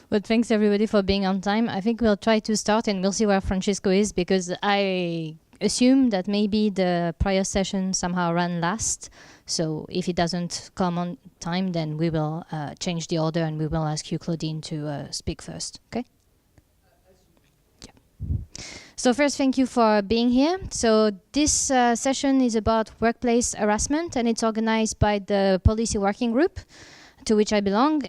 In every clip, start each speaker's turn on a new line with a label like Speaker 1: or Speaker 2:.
Speaker 1: But thanks everybody for being on time. I think we'll try to start and we'll see where Francisco is, because I assume that maybe the prior session somehow ran last. So if he doesn't come on time, then we will change the order and we will ask you, Claudine, to speak first. Okay? Yeah. So first, thank you for being here. So this session is about workplace harassment, and it's organized by the Policy Working Group, to which I belong.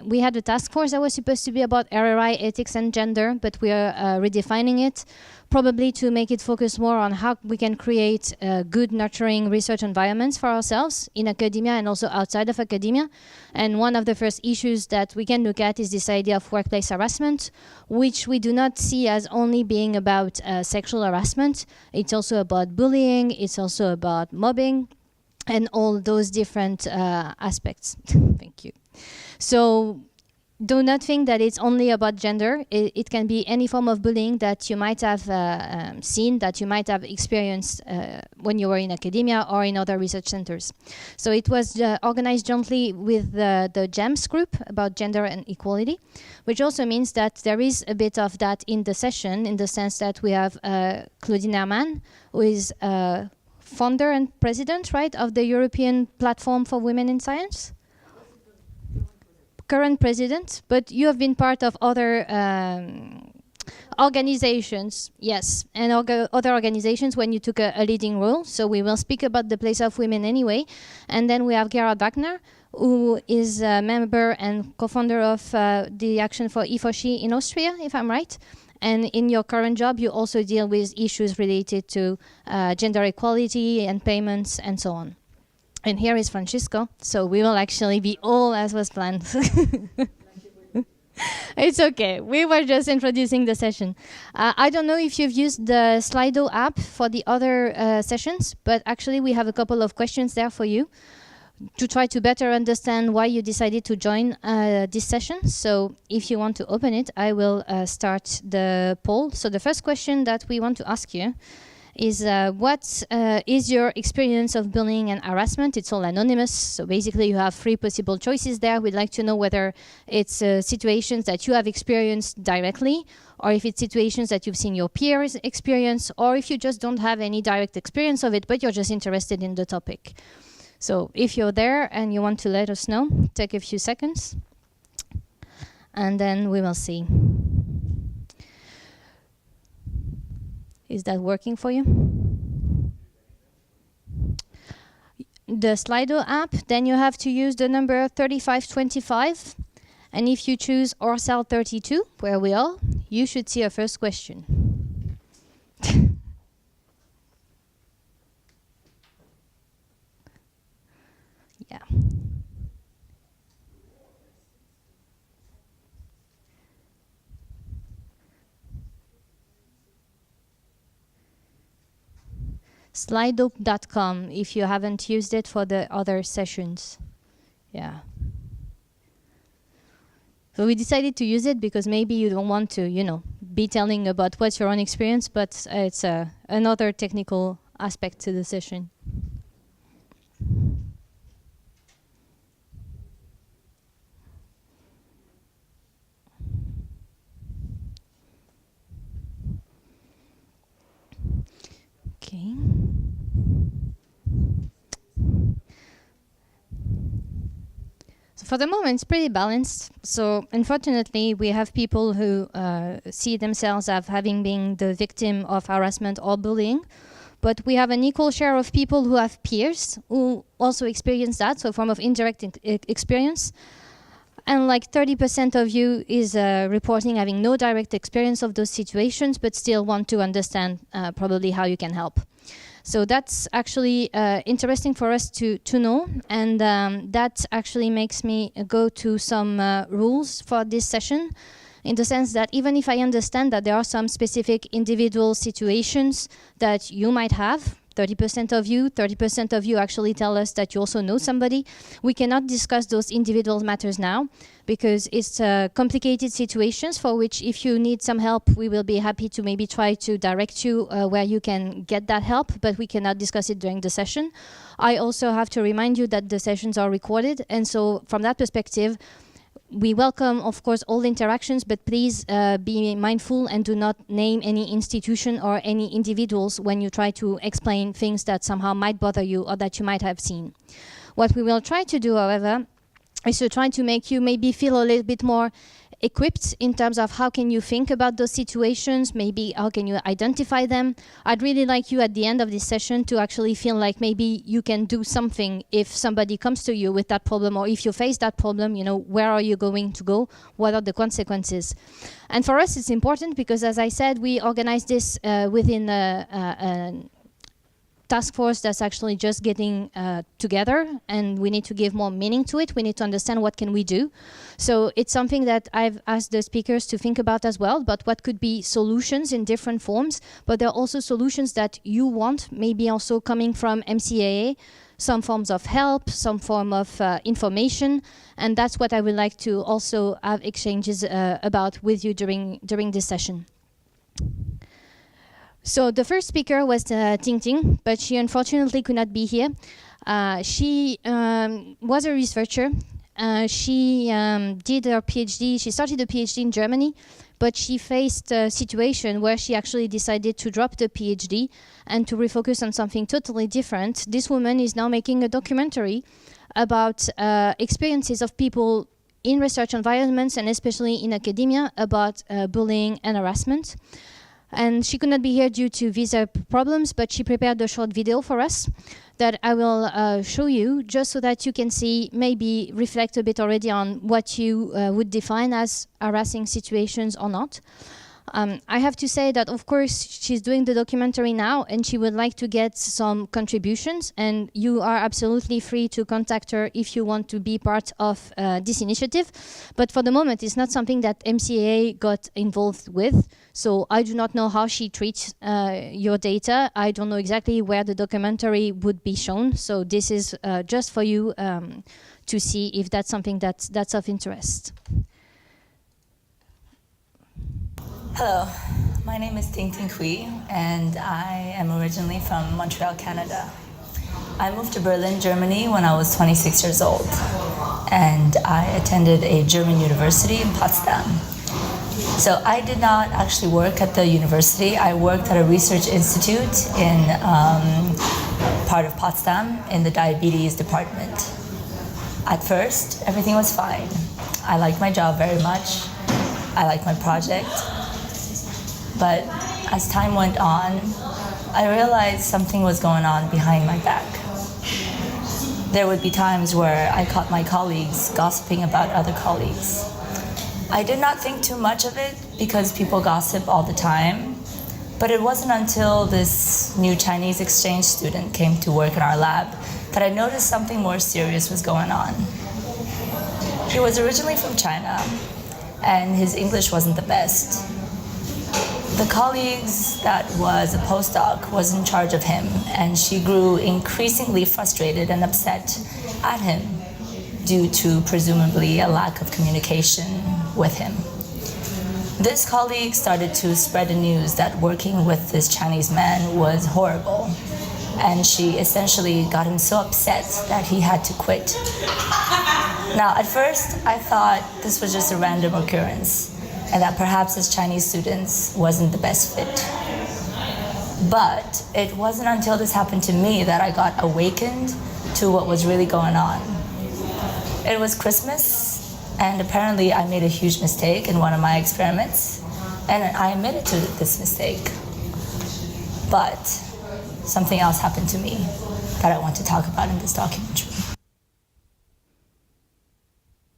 Speaker 1: We had a task force that was supposed to be about RRI, ethics and gender, but we are redefining it, probably to make it focus more on how we can create good, nurturing research environments for ourselves in academia and also outside of academia. And one of the first issues that we can look at is this idea of workplace harassment, which we do not see as only being about sexual harassment. It's also about bullying, it's also about mobbing, and all those different aspects. Thank you. So do not think that it's only about gender. It can be any form of bullying that you might have seen, that you might have experienced when you were in academia or in other research centers. So it was organized jointly with the GEMS group about gender and equality, which also means that there is a bit of that in the session, in the sense that we have Claudine Hermann, who is founder and president, right, of the European Platform for Women in Science? Current president, but you have been part of other organizations, yes, and other organizations when you took a leading role. So we will speak about the place of women anyway. And then we have Gerhard Wagner, who is a member and co-founder of the Action for E for She in Austria, if I'm right. And in your current job, you also deal with issues related to gender equality and payments and so on. And here is Francisco, so we will actually be all as was planned. It's okay, we were just introducing the session. I don't know if you've used the Slido app for the other sessions, but actually we have a couple of questions there for you to try to better understand why you decided to join this session. So if you want to open it, I will start the poll. So the first question that we want to ask you is what is your experience of bullying and harassment? It's all anonymous, so basically you have 3 possible choices there. We'd like to know whether it's situations that you have experienced directly, or if it's situations that you've seen your peers experience, or if you just don't have any direct experience of it, but you're just interested in the topic. So if you're there and you want to let us know, take a few seconds, and then we will see. Is that working for you? The Slido app, then you have to use the number 3525. And if you choose Orsal 32, where we are, you should see a first question. Yeah. Slido.com if you haven't used it for the other sessions. Yeah. So we decided to use it because maybe you don't want to, you know, be telling about what's your own experience, but it's another technical aspect to the session. Okay. So for the moment, it's pretty balanced. So unfortunately, we have people who see themselves as having been the victim of harassment or bullying. But we have an equal share of people who have peers who also experience that, so a form of indirect experience. And like 30% of you is reporting having no direct experience of those situations, but still want to understand probably how you can help. So that's actually interesting for us to know, and that actually makes me go to some rules for this session, in the sense that even if I understand that there are some specific individual situations that you might have, 30% of you actually tell us that you also know somebody. We cannot discuss those individual matters now because it's complicated situations for which if you need some help, we will be happy to maybe try to direct you where you can get that help, but we cannot discuss it during the session. I also have to remind you that the sessions are recorded, and so from that perspective, we welcome, of course, all interactions, but please be mindful and do not name any institution or any individuals when you try to explain things that somehow might bother you or that you might have seen. What we will try to do, however, is to try to make you maybe feel a little bit more equipped in terms of how can you think about those situations, maybe how can you identify them. I'd really like you at the end of this session to actually feel like maybe you can do something if somebody comes to you with that problem, or if you face that problem, you know, where are you going to go? What are the consequences? And for us, it's important because, as I said, we organize this within a task force that's actually just getting together, and we need to give more meaning to it. We need to understand what can we do. So it's something that I've asked the speakers to think about as well, but what could be solutions in different forms, but there are also solutions that you want, maybe also coming from MCAA, some forms of help, some form of information, and that's what I would like to also have exchanges about with you during this session. So the first speaker was Ting Ting, but she unfortunately could not be here. She was a researcher. She did her PhD. She started a PhD in Germany, but she faced a situation where she actually decided to drop the PhD and to refocus on something totally different. This woman is now making a documentary about experiences of people in research environments and especially in academia about bullying and harassment. And she could not be here due to visa problems, but she prepared a short video for us that I will show you just so that you can see, maybe reflect a bit already on what you would define as harassing situations or not. I have to say that, of course, she's doing the documentary now and she would like to get some contributions, and you are absolutely free to contact her if you want to be part of this initiative. But for the moment, it's not something that MCAA got involved with. So I do not know how she treats your data. I don't know exactly where the documentary would be shown. So this is just for you to see if that's something that's of interest.
Speaker 2: Hello, my name is Ting Ting Cui, and I am originally from Montreal, Canada. I moved to Berlin, Germany when I was 26 years old, and I attended a German university in Potsdam. So I did not actually work at the university. I worked at a research institute in part of Potsdam in the diabetes department. At first, everything was fine. I liked my job very much. I liked my project. But as time went on, I realized something was going on behind my back. There would be times where I caught my colleagues gossiping about other colleagues. I did not think too much of it because people gossip all the time, but it wasn't until this new Chinese exchange student came to work in our lab that I noticed something more serious was going on. He was originally from China, and his English wasn't the best. The colleagues that was a postdoc was in charge of him, and she grew increasingly frustrated and upset at him due to presumably a lack of communication with him. This colleague started to spread the news that working with this Chinese man was horrible, and she essentially got him so upset that he had to quit. Now, at first, I thought this was just a random occurrence, and that perhaps his Chinese students wasn't the best fit. But it wasn't until this happened to me that I got awakened to what was really going on. It was Christmas, and apparently I made a huge mistake in one of my experiments, and I admitted to this mistake. But something else happened to me that I want to talk about in this documentary.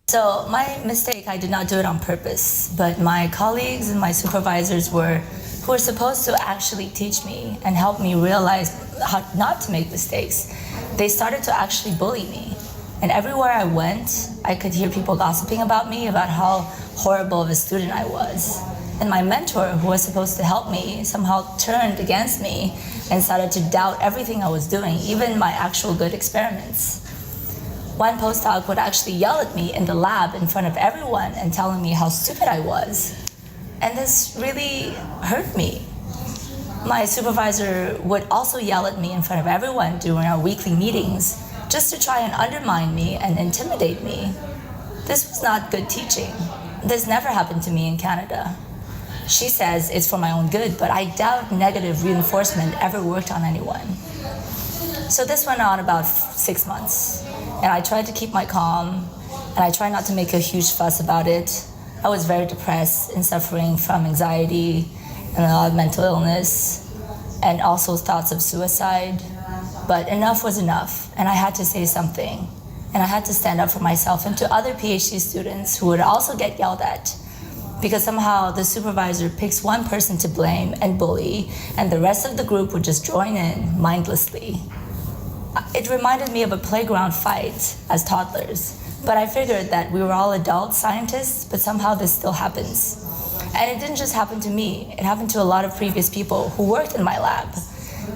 Speaker 2: So my mistake, I did not do it on purpose, but my colleagues and my supervisors who were supposed to actually teach me and help me realize how not to make mistakes, they started to actually bully me. And everywhere I went, I could hear people gossiping about me, about how horrible of a student I was. And my mentor, who was supposed to help me, somehow turned against me and started to doubt everything I was doing, even my actual good experiments. One postdoc would actually yell at me in the lab in front of everyone and telling me how stupid I was. And this really hurt me. My supervisor would also yell at me in front of everyone during our weekly meetings just to try and undermine me and intimidate me. This was not good teaching. This never happened to me in Canada. She says it's for my own good, but I doubt negative reinforcement ever worked on anyone. So this went on about 6 months, and I tried to keep my calm, and I tried not to make a huge fuss about it. I was very depressed and suffering from anxiety and a lot of mental illness, and also thoughts of suicide. But enough was enough, and I had to say something. And I had to stand up for myself and to other PhD students who would also get yelled at, because somehow the supervisor picks one person to blame and bully, and the rest of the group would just join in mindlessly. It reminded me of a playground fight as toddlers, but I figured that we were all adult scientists, but somehow this still happens. And it didn't just happen to me, it happened to a lot of previous people who worked in my lab.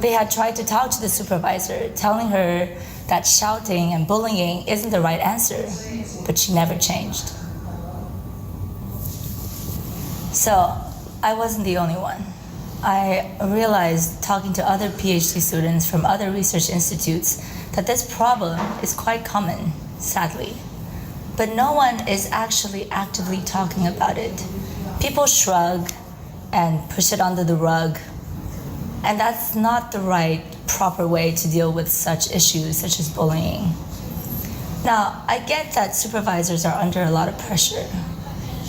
Speaker 2: They had tried to talk to the supervisor, telling her that shouting and bullying isn't the right answer, but she never changed. So I wasn't the only one. I realized, talking to other PhD students from other research institutes, that this problem is quite common, sadly. But no one is actually actively talking about it. People shrug and push it under the rug, and that's not the right, proper way to deal with such issues such as bullying. Now, I get that supervisors are under a lot of pressure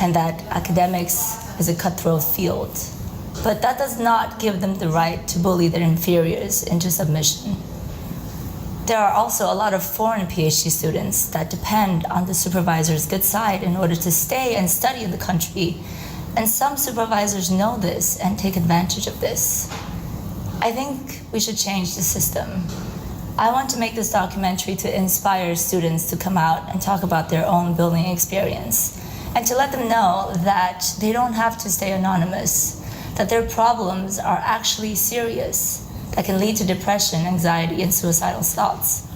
Speaker 2: and that academics is a cutthroat field, but that does not give them the right to bully their inferiors into submission. There are also a lot of foreign PhD students that depend on the supervisor's good side in order to stay and study in the country, and some supervisors know this and take advantage of this. I think we should change the system. I want to make this documentary to inspire students to come out and talk about their own bullying experience, and to let them know that they don't have to stay anonymous, that their problems are actually serious, that can lead to depression, anxiety, and suicidal thoughts.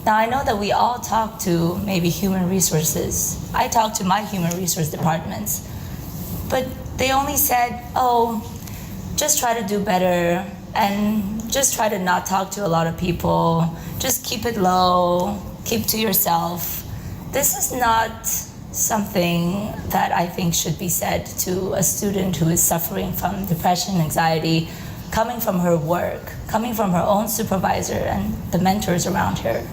Speaker 2: Now, I know that we all talk to maybe human resources. I talk to my human resource departments, but they only said, oh, just try to do better, and just try to not talk to a lot of people, just keep it low, keep to yourself. This is not something that I think should be said to a student who is suffering from depression, anxiety, coming from her work, coming from her own supervisor and the mentors around her.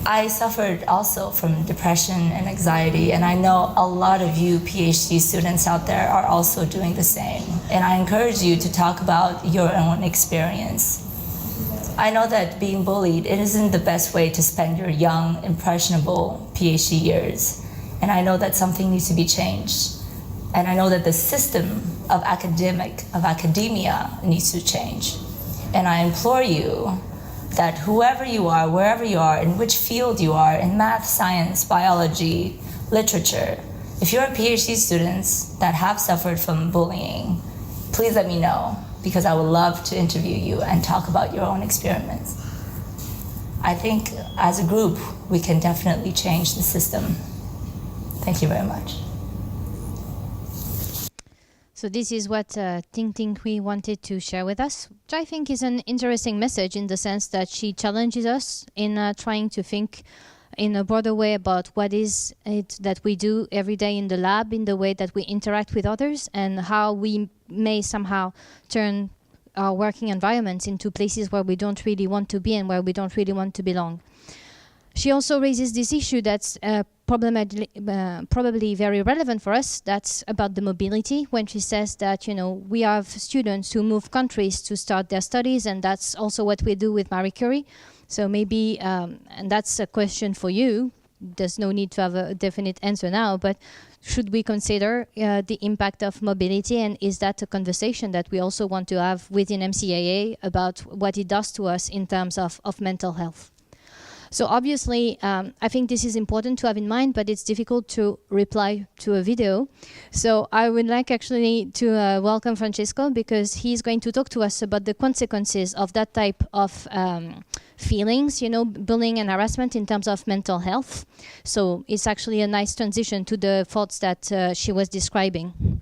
Speaker 2: I suffered also from depression and anxiety, and I know a lot of you PhD students out there are also doing the same. And I encourage you to talk about your own experience. I know that being bullied, it isn't the best way to spend your young, impressionable PhD years. And I know that something needs to be changed. And I know that the system of academia needs to change. And I implore you that whoever you are, wherever you are, in which field you are, in math, science, biology, literature, if you're a PhD students that have suffered from bullying, please let me know, because I would love to interview you and talk about your own experiments. I think as a group, we can definitely change the system. Thank you very much.
Speaker 1: So this is what Ting Ting Cui wanted to share with us, which I think is an interesting message in the sense that she challenges us in trying to think in a broader way about what is it that we do every day in the lab, in the way that we interact with others, and how we may somehow turn our working environments into places where we don't really want to be and where we don't really want to belong. She also raises this issue that's probably very relevant for us. That's about the mobility, when she says that, you know, we have students who move countries to start their studies, and that's also what we do with Marie Curie. So maybe, and that's a question for you, there's no need to have a definite answer now, but should we consider the impact of mobility, and is that a conversation that we also want to have within MCAA about what it does to us in terms of mental health? So obviously, I think this is important to have in mind, but it's difficult to reply to a video. So I would like actually to welcome Francisco, because he's going to talk to us about the consequences of that type of feelings, you know, bullying and harassment in terms of mental health. So it's actually a nice transition to the thoughts that she was describing.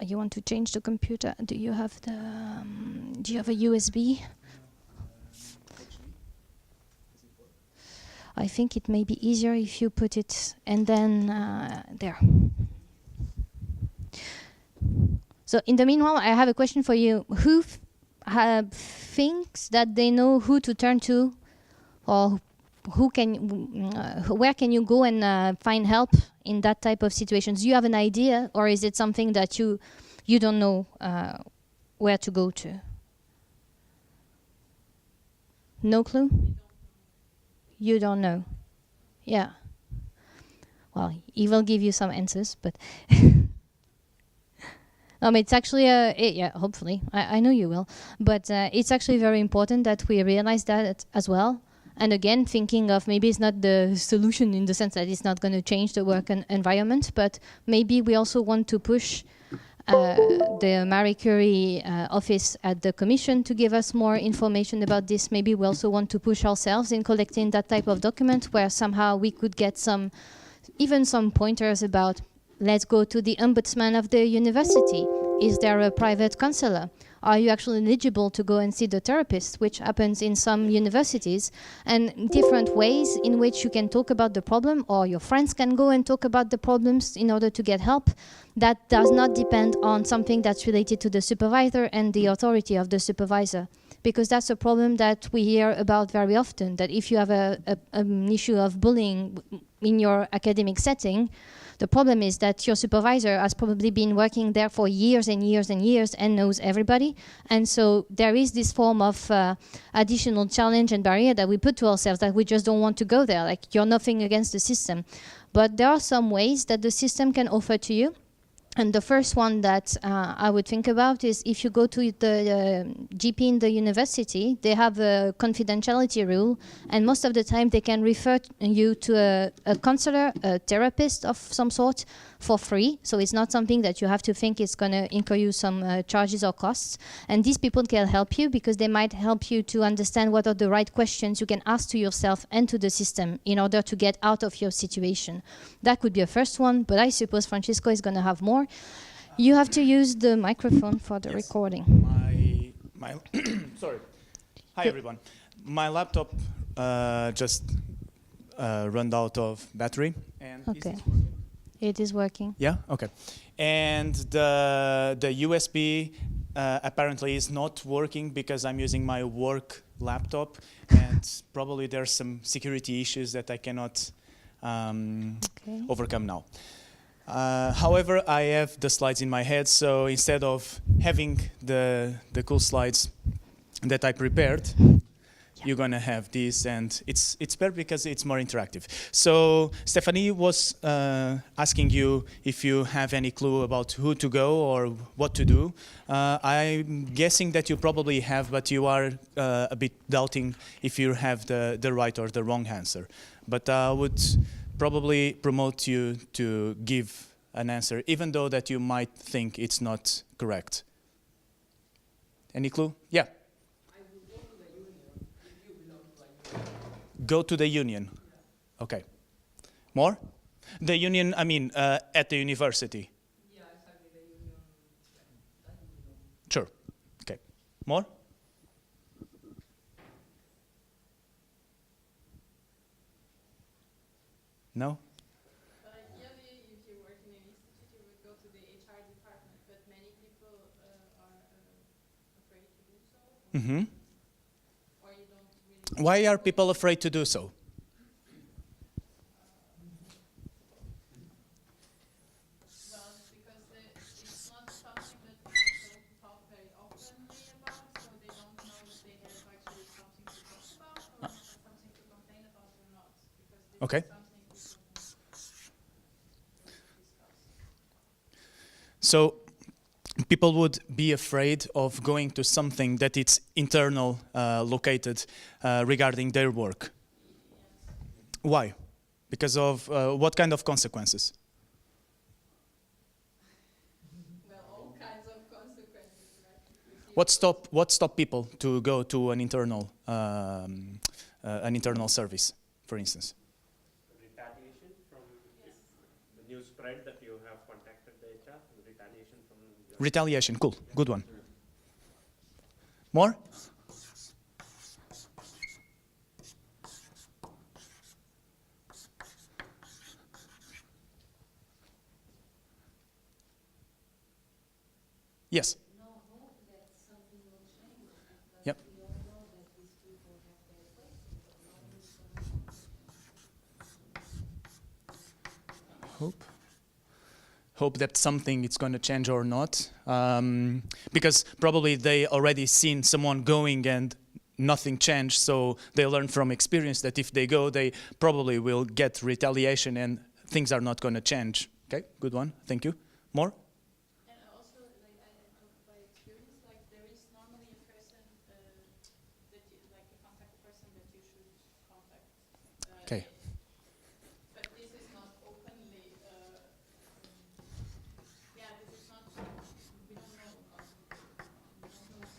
Speaker 1: You want to change the computer? Do you have a USB? I think it may be easier if you put it and then there. So in the meanwhile, I have a question for you. Who thinks that they know who to turn to, or where can you go and find help in that type of situations? Do you have an idea, or is it something that you don't know where to go to? No clue? You don't know. Yeah. Well, he will give you some answers, but it's actually, yeah, hopefully. I know you will. But it's actually very important that we realize that as well. And again, thinking of maybe it's not the solution in the sense that it's not going to change the work environment, but maybe we also want to push the Marie Curie office at the Commission to give us more information about this. Maybe we also want to push ourselves in collecting that type of document where somehow we could get even some pointers about, let's go to the ombudsman of the university. Is there a private counselor? Are you actually eligible to go and see the therapist, which happens in some universities, and different ways in which you can talk about the problem, or your friends can go and talk about the problems in order to get help. That does not depend on something that's related to the supervisor and the authority of the supervisor, because that's a problem that we hear about very often, that if you have an issue of bullying in your academic setting, the problem is that your supervisor has probably been working there for years and years and years and knows everybody. And so there is this form of additional challenge and barrier that we put to ourselves, that we just don't want to go there. Like, you're nothing against the system. But there are some ways that the system can offer to you. And the first one that I would think about is if you go to the GP in the university, they have a confidentiality rule, and most of the time they can refer you to a counselor, a therapist of some sort for free. So it's not something that you have to think is going to incur you some charges or costs. And these people can help you because they might help you to understand what are the right questions you can ask to yourself and to the system in order to get out of your situation. That could be a first one, but I suppose Francisco is going to have more. You have to use the microphone for the recording.
Speaker 3: My sorry. Hi everyone. My laptop just ran out of battery. And
Speaker 1: okay. It is working.
Speaker 3: Yeah. Okay. And the USB apparently is not working because I'm using my work laptop, and probably there's some security issues that I cannot overcome now. However, I have the slides in my head, so instead of having the cool slides that I prepared, you're gonna have this, and it's better because it's more interactive. So Stephanie was asking you if you have any clue about who to go or what to do. I'm guessing that you probably have, but you are a bit doubting if you have the right or the wrong answer. But I would probably promote you to give an answer, even though that you might think it's not correct. Any clue? Yeah. Go to the union. Okay. More? The union, I mean, at the university.
Speaker 4: Yeah, exactly. The union.
Speaker 3: Sure. Okay. More? No?
Speaker 4: Ideally, if you work in an institute, you would go to the HR department, but many people are afraid to do so.
Speaker 3: Mm-hmm.
Speaker 4: Or you don't really.
Speaker 3: Why are people afraid to do so?
Speaker 4: Well, because it's not something that people talk very openly about, so they don't know if they have actually something to talk about or something to complain about or not. Because this
Speaker 3: Okay.
Speaker 4: is something
Speaker 3: So people would be afraid of going to something that it's internal located regarding their work. Why? Because of what kind of consequences?
Speaker 4: well, all kinds of consequences, right?
Speaker 3: What stop people to go to an internal service, for instance?
Speaker 5: Retaliation from the news spread that you have contacted the HR, retaliation from your
Speaker 3: Retaliation, cool, good one. More? Yes. Yep. Hope that something is going to change or not, because probably they already seen someone going and nothing changed, so they learn from experience that if they go, they probably will get retaliation and things are not going to change. Okay, good one, thank you. More?
Speaker 4: And also, like I know by experience, like there is normally a person that you, like a contact person that you should contact.
Speaker 3: Okay.
Speaker 4: But this is not openly. Yeah, this is not. We don't know.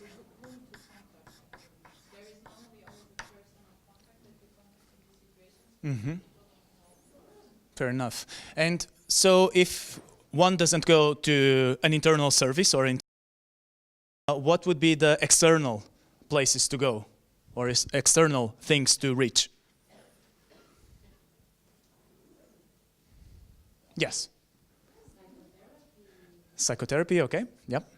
Speaker 4: We don't know whom to contact. There is normally always a person of contact that you contact in these situations.
Speaker 3: Mm-hmm. Fair enough. And so if one doesn't go to an internal service or what would be the external places to go or external things to reach? Yes. Psychotherapy, okay. Yep.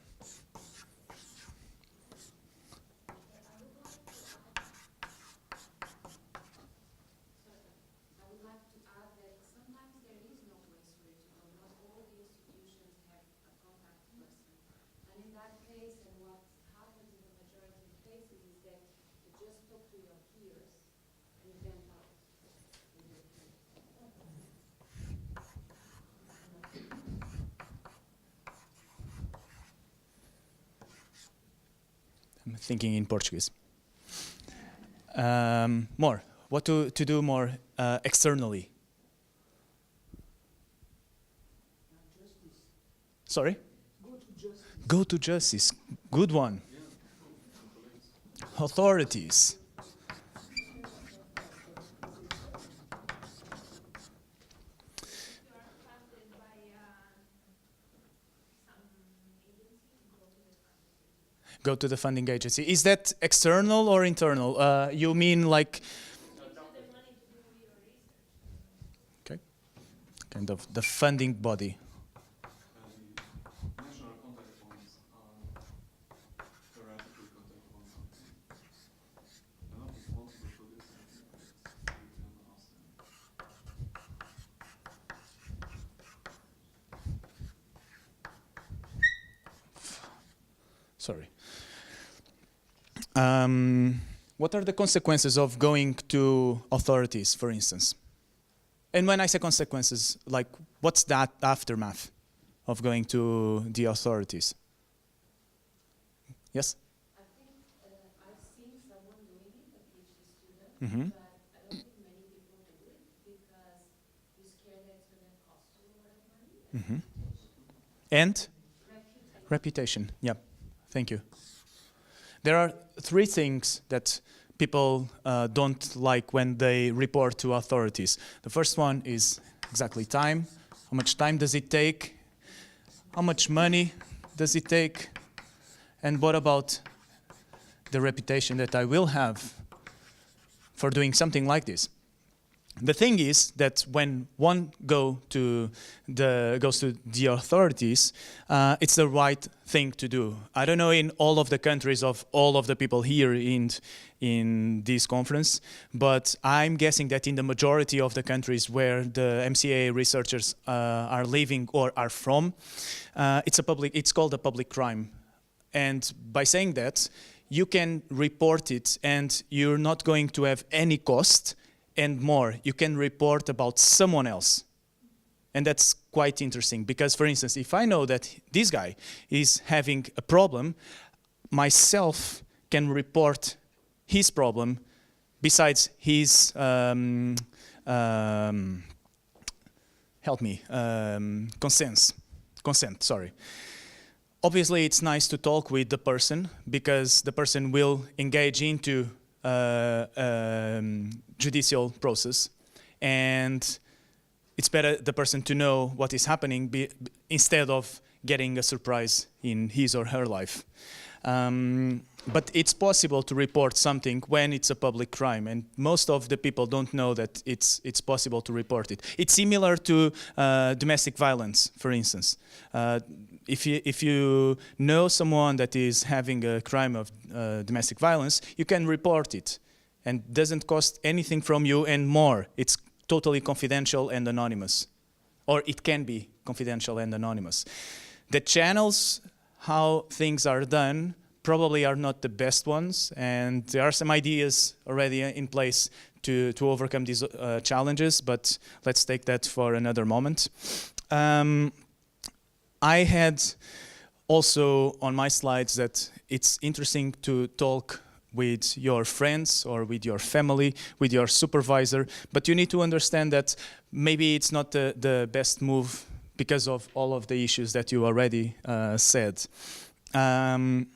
Speaker 3: I'm thinking in Portuguese. More. What to do more externally? Sorry? Go to justice. Good one. Authorities. Go to the funding agency. Is that external or internal? You mean like... Okay. Kind of the funding body.
Speaker 6: National contact points are theoretical contact points. They're not responsible for this. You can ask them.
Speaker 3: Sorry. What are the consequences of going to authorities, for instance? And when I say consequences, like, what's that aftermath of going to the authorities? Yes?
Speaker 7: I think I've seen someone doing it, a PhD student,
Speaker 3: Mm-hmm.
Speaker 7: but I don't think many people do it because you're scared that it's going to cost you a lot of money.
Speaker 3: Mm-hmm. And?
Speaker 7: Reputation.
Speaker 3: Reputation. Yep. Thank you. There are three things that people don't like when they report to authorities. The first one is exactly time. How much time does it take? How much money does it take? And what about the reputation that I will have for doing something like this? The thing is that when one goes to the authorities, it's the right thing to do. I don't know in all of the countries of all of the people here in this conference, but I'm guessing that in the majority of the countries where the MCAA researchers are living or are from, it's called a public crime. And by saying that, you can report it and you're not going to have any cost. And more, you can report about someone else. And that's quite interesting because, for instance, if I know that this guy is having a problem, myself can report his problem besides his, consent, sorry. Obviously, it's nice to talk with the person because the person will engage into judicial process, and it's better the person to know what is happening instead of getting a surprise in his or her life. But it's possible to report something when it's a public crime, and most of the people don't know that it's possible to report it. It's similar to domestic violence, for instance. if you know someone that is having a crime of domestic violence, you can report it, and doesn't cost anything from you and more. It's totally confidential and anonymous, or it can be confidential and anonymous. The channels, how things are done, probably are not the best ones, and there are some ideas already in place to overcome these challenges, but let's take that for another moment. I had also on my slides that it's interesting to talk with your friends or with your family, with your supervisor, but you need to understand that maybe it's not the best move because of all of the issues that you already said.
Speaker 1: Francisco,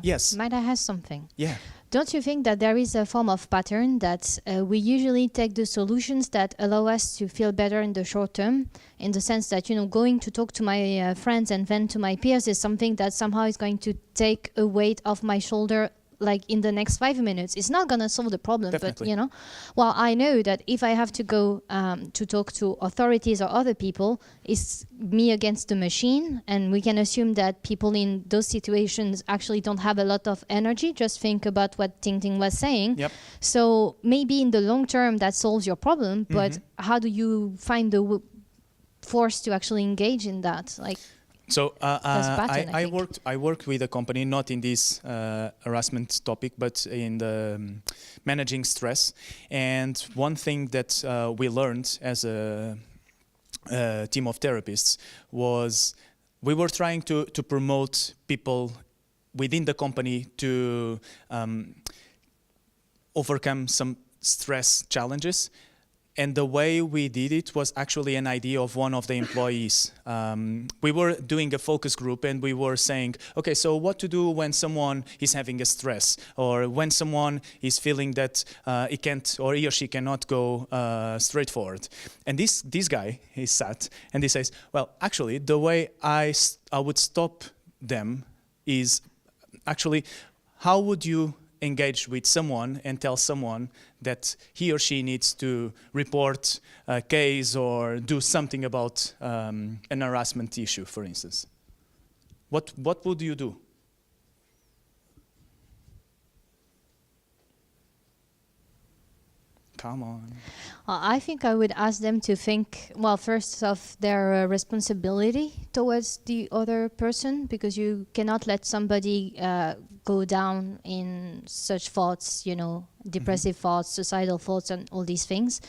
Speaker 3: yes.
Speaker 1: might I ask something?
Speaker 3: Yeah.
Speaker 1: Don't you think that there is a form of pattern that we usually take the solutions that allow us to feel better in the short term, in the sense that, you know, going to talk to my friends and vent to my peers is something that somehow is going to take a weight off my shoulder, like in the next 5 minutes. It's not going to solve the problem,
Speaker 3: Definitely.
Speaker 1: but, you know, well, I know that if I have to go to talk to authorities or other people, it's me against the machine, and we can assume that people in those situations actually don't have a lot of energy. Just think about what Ting Ting was saying.
Speaker 3: Yep.
Speaker 1: So maybe in the long term that solves your problem, but how do you find the force to actually engage in that? Like,
Speaker 3: So
Speaker 1: pattern, I think.
Speaker 3: I worked with a company, not in this harassment topic, but in the managing stress. And one thing that we learned as a team of therapists was we were trying to promote people within the company to overcome some stress challenges. And the way we did it was actually an idea of one of the employees. We were doing a focus group and we were saying, okay, so what to do when someone is having a stress, or when someone is feeling that he can't, or he or she cannot go straight forward. And this guy, he sat and he says, well, actually, the way I would stop them is actually, how would you engage with someone and tell someone that he or she needs to report a case or do something about an harassment issue, for instance? What would you do? Come on.
Speaker 1: I think I would ask them to think, well, first of their responsibility towards the other person, because you cannot let somebody go down in such thoughts, you know, depressive thoughts, suicidal thoughts, and all these things.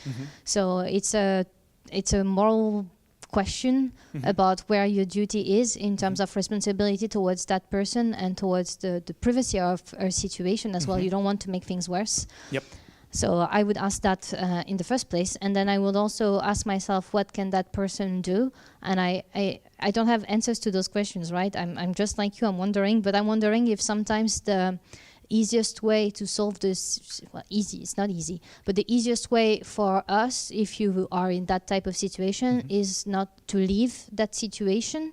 Speaker 1: So it's a moral question about where your duty is in terms of responsibility towards that person and towards the privacy of a situation as well. You don't want to make things worse.
Speaker 3: Yep.
Speaker 1: So I would ask that in the first place, and then I would also ask myself, what can that person do? And I don't have answers to those questions, right? I'm just like you, I'm wondering, but I'm wondering if sometimes the easiest way to solve this, well, easy, it's not easy, but the easiest way for us, if you are in that type of situation, is not to leave that situation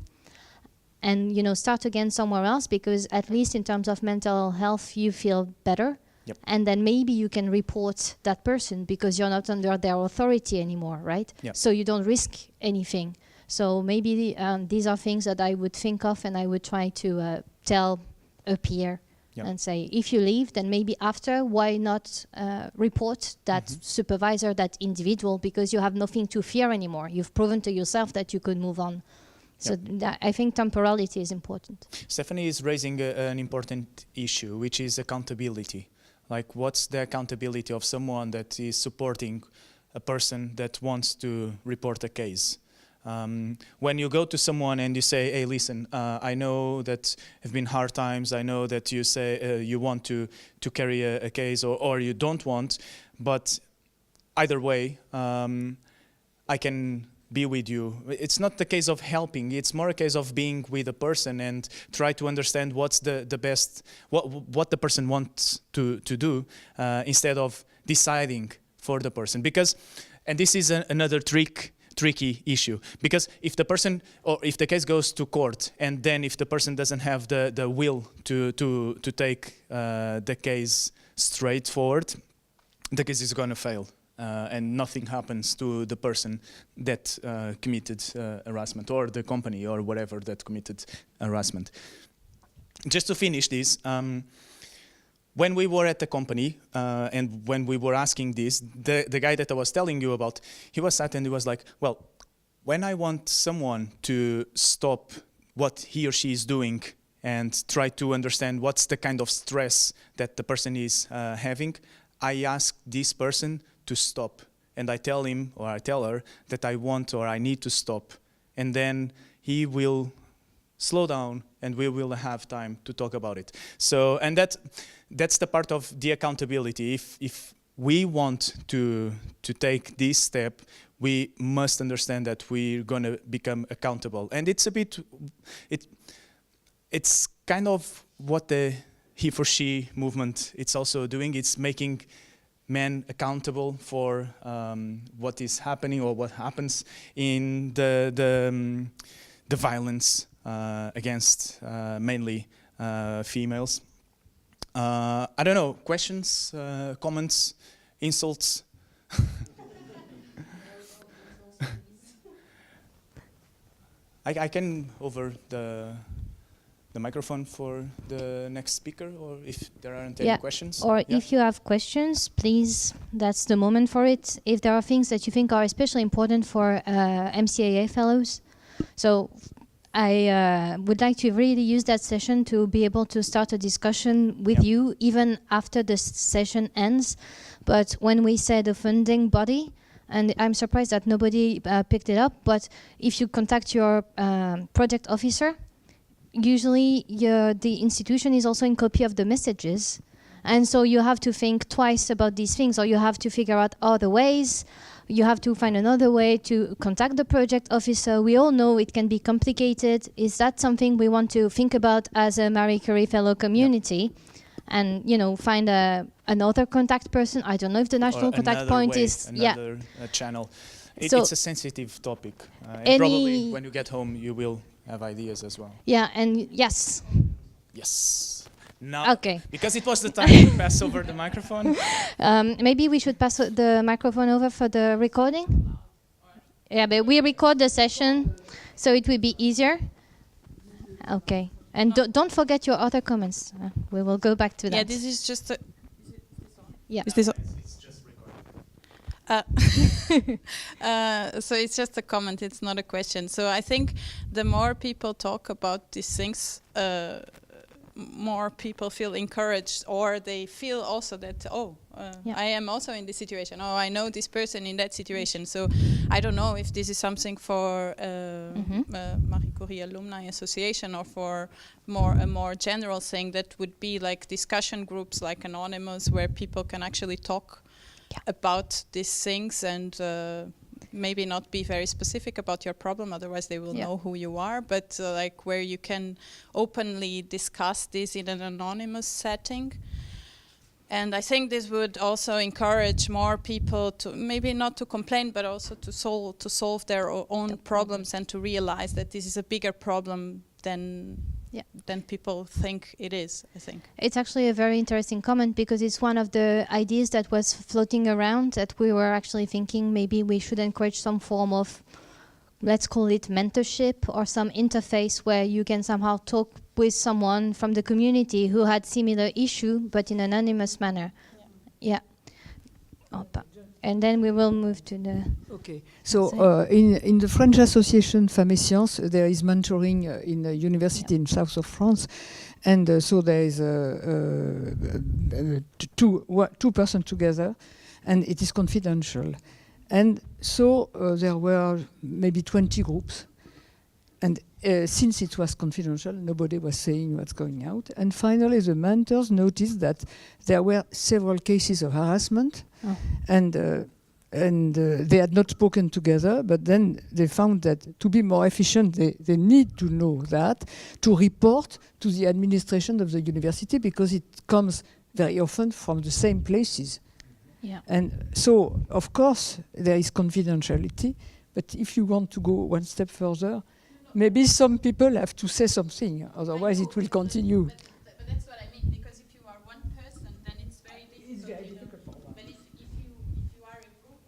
Speaker 1: and, you know, start again somewhere else, because at least in terms of mental health, you feel better.
Speaker 3: Yep.
Speaker 1: And then maybe you can report that person because you're not under their authority anymore, right?
Speaker 3: Yep.
Speaker 1: So you don't risk anything. So maybe these are things that I would think of, and I would try to tell a peer. Yep. And say, if you leave, then maybe after, why not report that supervisor, that individual, because you have nothing to fear anymore. You've proven to yourself that you could move on. So I think temporality is important.
Speaker 3: Stephanie is raising an important issue, which is accountability. Like, what's the accountability of someone that is supporting a person that wants to report a case? When you go to someone and you say, hey, listen, I know that have been hard times, I know that you say you want to carry a case or you don't want, but either way, I can be with you. It's not the case of helping, it's more a case of being with a person and try to understand what's the best, what the person wants to do instead of deciding for the person. Because, and this is another tricky issue, because if the person, or if the case goes to court and then if the person doesn't have the will to take the case straight forward, the case is going to fail. and nothing happens to the person that committed harassment, or the company, or whatever that committed harassment. Just to finish this, when we were at the company and when we were asking this, the guy that I was telling you about, he was sat and he was like, well, when I want someone to stop what he or she is doing and try to understand what's the kind of stress that the person is having, I ask this person to stop. And I tell him or I tell her that I want or I need to stop. And then he will slow down and we will have time to talk about it. So, and that's the part of the accountability. If we want to take this step, we must understand that we're going to become accountable. And it's a bit, it's kind of what the he for she movement it's also doing. It's making men accountable for what is happening or what happens in the violence against mainly females. I don't know, questions, comments, insults? I can over the microphone for the next speaker, or if there aren't any questions.
Speaker 1: Or if you have questions, please, that's the moment for it. If there are things that you think are especially important for MCAA fellows. So I would like to really use that session to be able to start a discussion with you, even after the session ends. But when we said a funding body, and I'm surprised that nobody picked it up, but if you contact your project officer, usually the institution is also in copy of the messages. And so you have to think twice about these things, or you have to figure out other ways. You have to find another way to contact the project officer. We all know it can be complicated. Is that something we want to think about as a Marie Curie Fellow community? And, you know, find another contact person. I don't know if the national contact point is...
Speaker 3: Another channel. It's a sensitive topic. And probably when you get home, you will have ideas as well.
Speaker 1: Yeah, and yes.
Speaker 3: Yes. Now,
Speaker 1: okay.
Speaker 3: Because it was the time to pass over the microphone.
Speaker 1: Maybe we should pass the microphone over for the recording. Yeah, but we record the session, so it will be easier. Okay. And don't forget your other comments. We will go back to that.
Speaker 8: Yeah, this is just a...
Speaker 1: Yeah.
Speaker 8: Is this it's just recording. So it's just a comment, it's not a question. So I think the more people talk about these things, more people feel encouraged, or they feel also that, I am also in this situation. Oh, I know this person in that situation. So I don't know if this is something for Marie Curie Alumni Association, or for a more general thing that would be like discussion groups like Anonymous, where people can actually talk about these things and maybe not be very specific about your problem, otherwise they will know who you are, but like where you can openly discuss this in an anonymous setting. And I think this would also encourage more people to maybe not to complain, but also to solve their own problems, and to realize that this is a bigger problem than people think it is, I think.
Speaker 1: It's actually a very interesting comment, because it's one of the ideas that was floating around, that we were actually thinking maybe we should encourage some form of, let's call it mentorship, or some interface where you can somehow talk with someone from the community who had similar issue, but in an anonymous manner. Yeah. And then we will move to the...
Speaker 9: Okay. So in the French Association Femmes et Sciences, there is mentoring in a university in south of France. And so there is two persons together, and it is confidential. And so there were maybe 20 groups. And since it was confidential, nobody was saying what's going out. And finally, the mentors noticed that there were several cases of harassment, and they had not spoken together. But then they found that to be more efficient, they need to know that, to report to the administration of the university, because it comes very often from the same places.
Speaker 1: Yeah.
Speaker 9: And so, of course, there is confidentiality. But if you want to go one step further, maybe some people have to say something, otherwise it will continue.
Speaker 8: But that's what I mean, because if you are one person, then it's very difficult. But if you are a group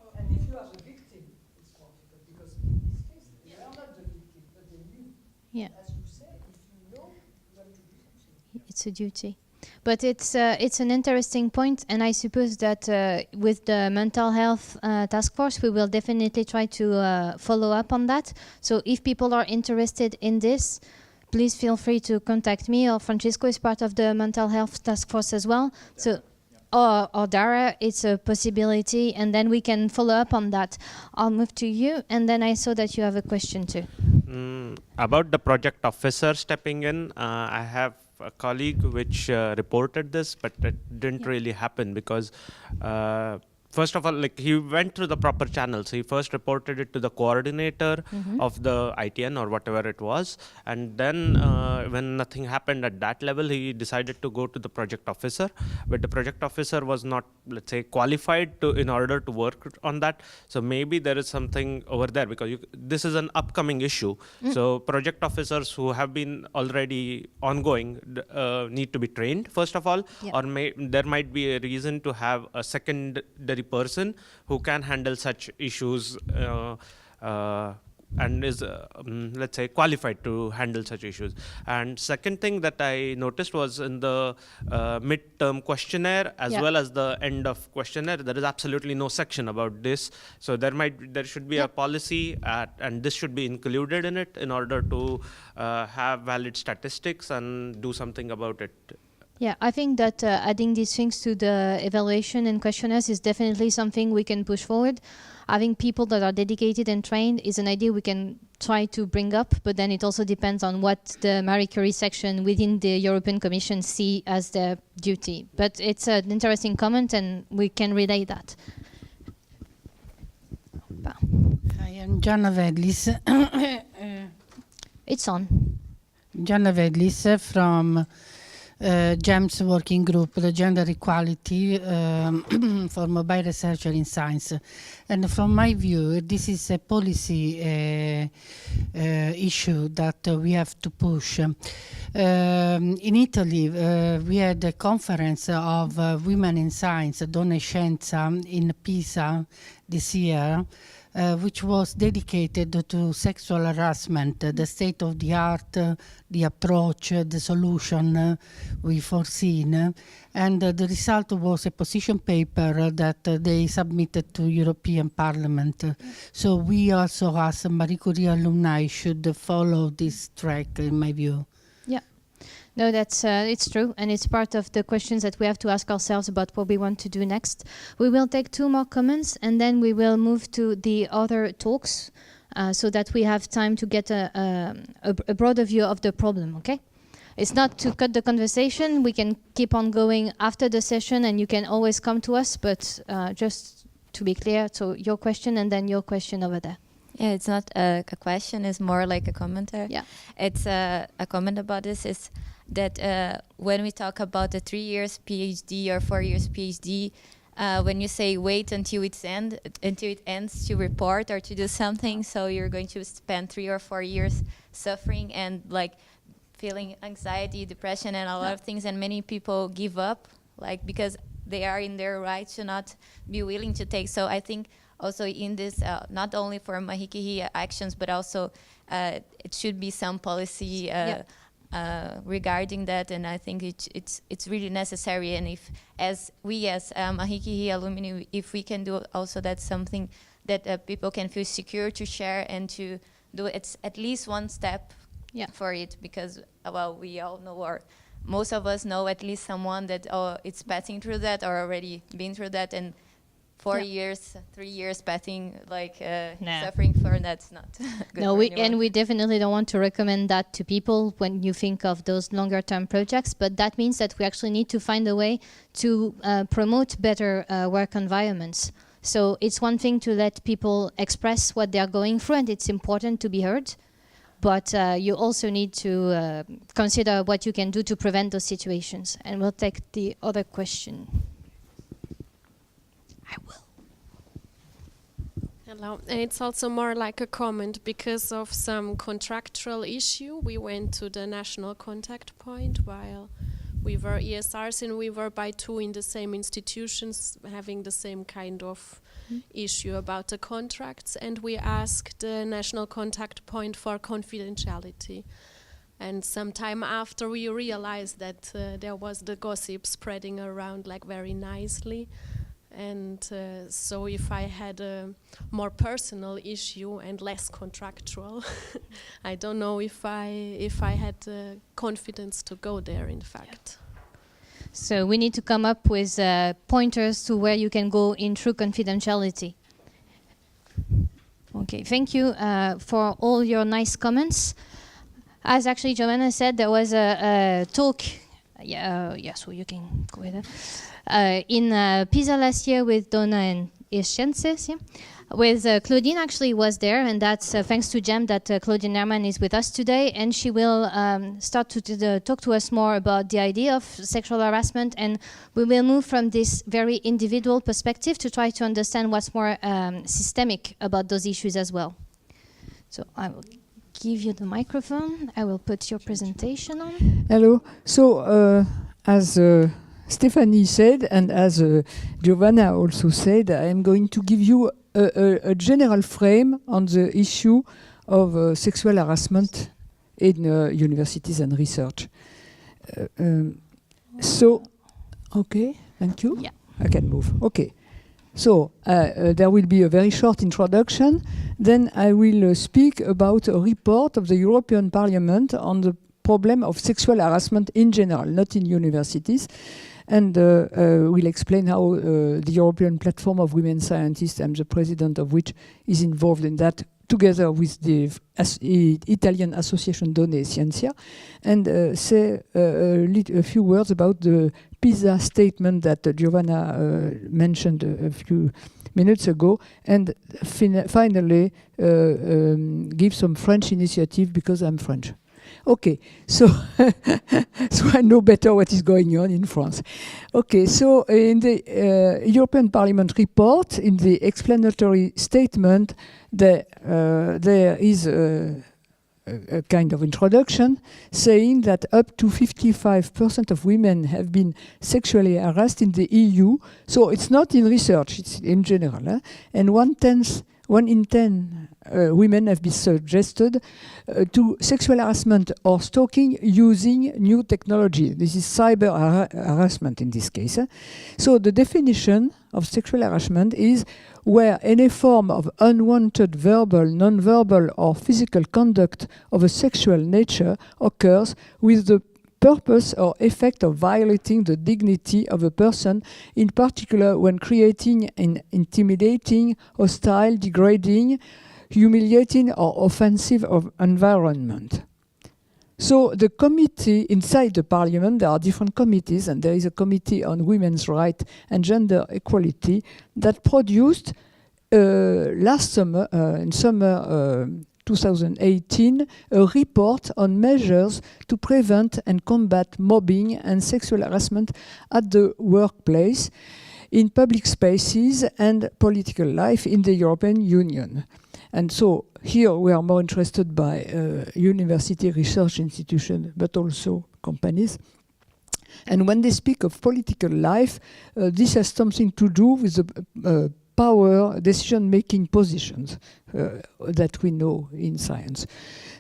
Speaker 1: Yeah.
Speaker 9: As you say, if you know, you have to do something.
Speaker 1: It's a duty. But it's an interesting point, and I suppose that with the mental health task force, we will definitely try to follow up on that. So if people are interested in this, please feel free to contact me, or Francisco is part of the mental health task force as well. So, or Dara, it's a possibility, and then we can follow up on that. I'll move to you, and then I saw that you have a question too.
Speaker 5: About the project officer stepping in, I have a colleague which reported this, but it didn't really happen because first of all, like, he went through the proper channels. He first reported it to the coordinator of the ITN or whatever it was, and then when nothing happened at that level, he decided to go to the project officer. But the project officer was not, let's say, qualified to in order to work on that. So maybe there is something over there, because this is an upcoming issue. So project officers who have been already ongoing need to be trained first of all, or there might be a reason to have a secondary person who can handle such issues and is let's say qualified to handle such issues. And second thing that I noticed was in the midterm questionnaire as well as the end of questionnaire, there is absolutely no section about this. So there should be a policy and this should be included in it in order to have valid statistics and do something about it.
Speaker 1: Yeah, I think that adding these things to the evaluation and questionnaires is definitely something we can push forward. Having people that are dedicated and trained is an idea we can try to bring up, but then it also depends on what the Marie Curie section within the European Commission see as their duty. But it's an interesting comment and we can relay that.
Speaker 10: I am Gianna Vedlis.
Speaker 1: It's on.
Speaker 10: Gianna Vedlis from GEMS working group, the gender equality for mobile researcher in science. And from my view, this is a policy issue that we have to push. In Italy, we had a conference of women in science, Donne e Scienza, in Pisa this year, which was dedicated to sexual harassment, the state of the art, the approach, the solution we foreseen. And the result was a position paper that they submitted to European Parliament. So we also, as Marie Curie alumni, should follow this track, in my view.
Speaker 1: Yeah. No, that's it's true, and it's part of the questions that we have to ask ourselves about what we want to do next. We will take 2 more comments, and then we will move to the other talks, so that we have time to get a broader view of the problem, okay? It's not to cut the conversation. We can keep on going after the session, and you can always come to us, but just to be clear, so your question and then your question over there.
Speaker 11: Yeah, it's not a question, it's more like a commentary.
Speaker 1: Yeah.
Speaker 11: It's a comment about this is that when we talk about the 3 years PhD or 4 years PhD, when you say wait until it ends to report or to do something, so you're going to spend 3 or 4 years suffering and like feeling anxiety, depression, and a lot of things, and many people give up, like because they are in their right to not be willing to take. So I think also in this, not only for Mahikihi actions, but also it should be some policy regarding that, and I think it's really necessary. And if as Mahikihi alumni, if we can do also that's something that people can feel secure to share and to do, it's at least one step for it, because well, we all know, or most of us know at least someone that it's passing through that or already been through that, and 4 years, 3 years passing, like suffering for, that's not good.
Speaker 1: No,
Speaker 11: for anyone.
Speaker 1: and we definitely don't want to recommend that to people when you think of those longer term projects, but that means that we actually need to find a way to promote better work environments. So it's one thing to let people express what they are going through, and it's important to be heard, but you also need to consider what you can do to prevent those situations. And we'll take the other question. I will.
Speaker 12: Hello. It's also more like a comment. Because of some contractual issue, we went to the national contact point while we were ESRs and we were by two in the same institutions having the same kind of issue about the contracts, and we asked the national contact point for confidentiality. And sometime after we realized that there was the gossip spreading around like very nicely. And so if I had a more personal issue and less contractual, I don't know if I had confidence to go there, in fact.
Speaker 1: So we need to come up with pointers to where you can go in true confidentiality. Okay, thank you for all your nice comments. As actually Giovanna said, there was a talk, so you can go with that, in Pisa last year with Donna and Sciences, with Claudine actually was there, and that's thanks to Jem that Claudine Hermann is with us today, and she will start to talk to us more about the idea of sexual harassment, and we will move from this very individual perspective to try to understand what's more systemic about those issues as well. So I will give you the microphone. I will put your presentation on.
Speaker 9: Hello. So as Stephanie said, and as Giovanna also said, I am going to give you a general frame on the issue of sexual harassment in universities and research. So, okay, thank you.
Speaker 1: Yeah.
Speaker 9: I can move. Okay. So there will be a very short introduction. Then I will speak about a report of the European Parliament on the problem of sexual harassment in general, not in universities. And we'll explain how the European Platform of Women Scientists, I'm the president of which, is involved in that, together with the Italian Association Donne e Scienza, and say a few words about the PISA statement that Giovanna mentioned a few minutes ago, and finally give some French initiative because I'm French. Okay, so so I know better what is going on in France. Okay, so in the European Parliament report, in the explanatory statement, there is a kind of introduction saying that up to 55% of women have been sexually harassed in the EU. So it's not in research, it's in general. And 1 in 10 women have been suggested to sexual harassment or stalking using new technology. This is cyber harassment in this case. So the definition of sexual harassment is where any form of unwanted verbal, non-verbal or physical conduct of a sexual nature occurs with the purpose or effect of violating the dignity of a person, in particular when creating an intimidating, hostile, degrading, humiliating or offensive environment. So the committee inside the parliament, there are different committees, and there is a committee on women's rights and gender equality that produced last summer, in summer 2018, a report on measures to prevent and combat mobbing and sexual harassment at the workplace, in public spaces and political life in the European Union. And so here we are more interested by university research institutions, but also companies. And when they speak of political life, this has something to do with the power, decision-making positions that we know in science.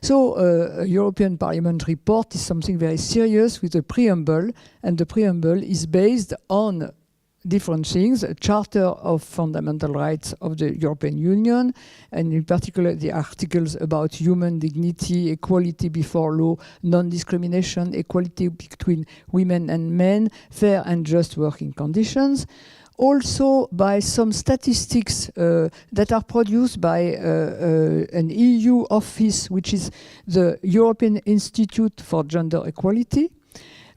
Speaker 9: So a European Parliament report is something very serious with a preamble, and the preamble is based on different things, a Charter of Fundamental Rights of the European Union, and in particular the articles about human dignity, equality before law, non-discrimination, equality between women and men, fair and just working conditions. Also by some statistics that are produced by an EU office, which is the European Institute for Gender Equality.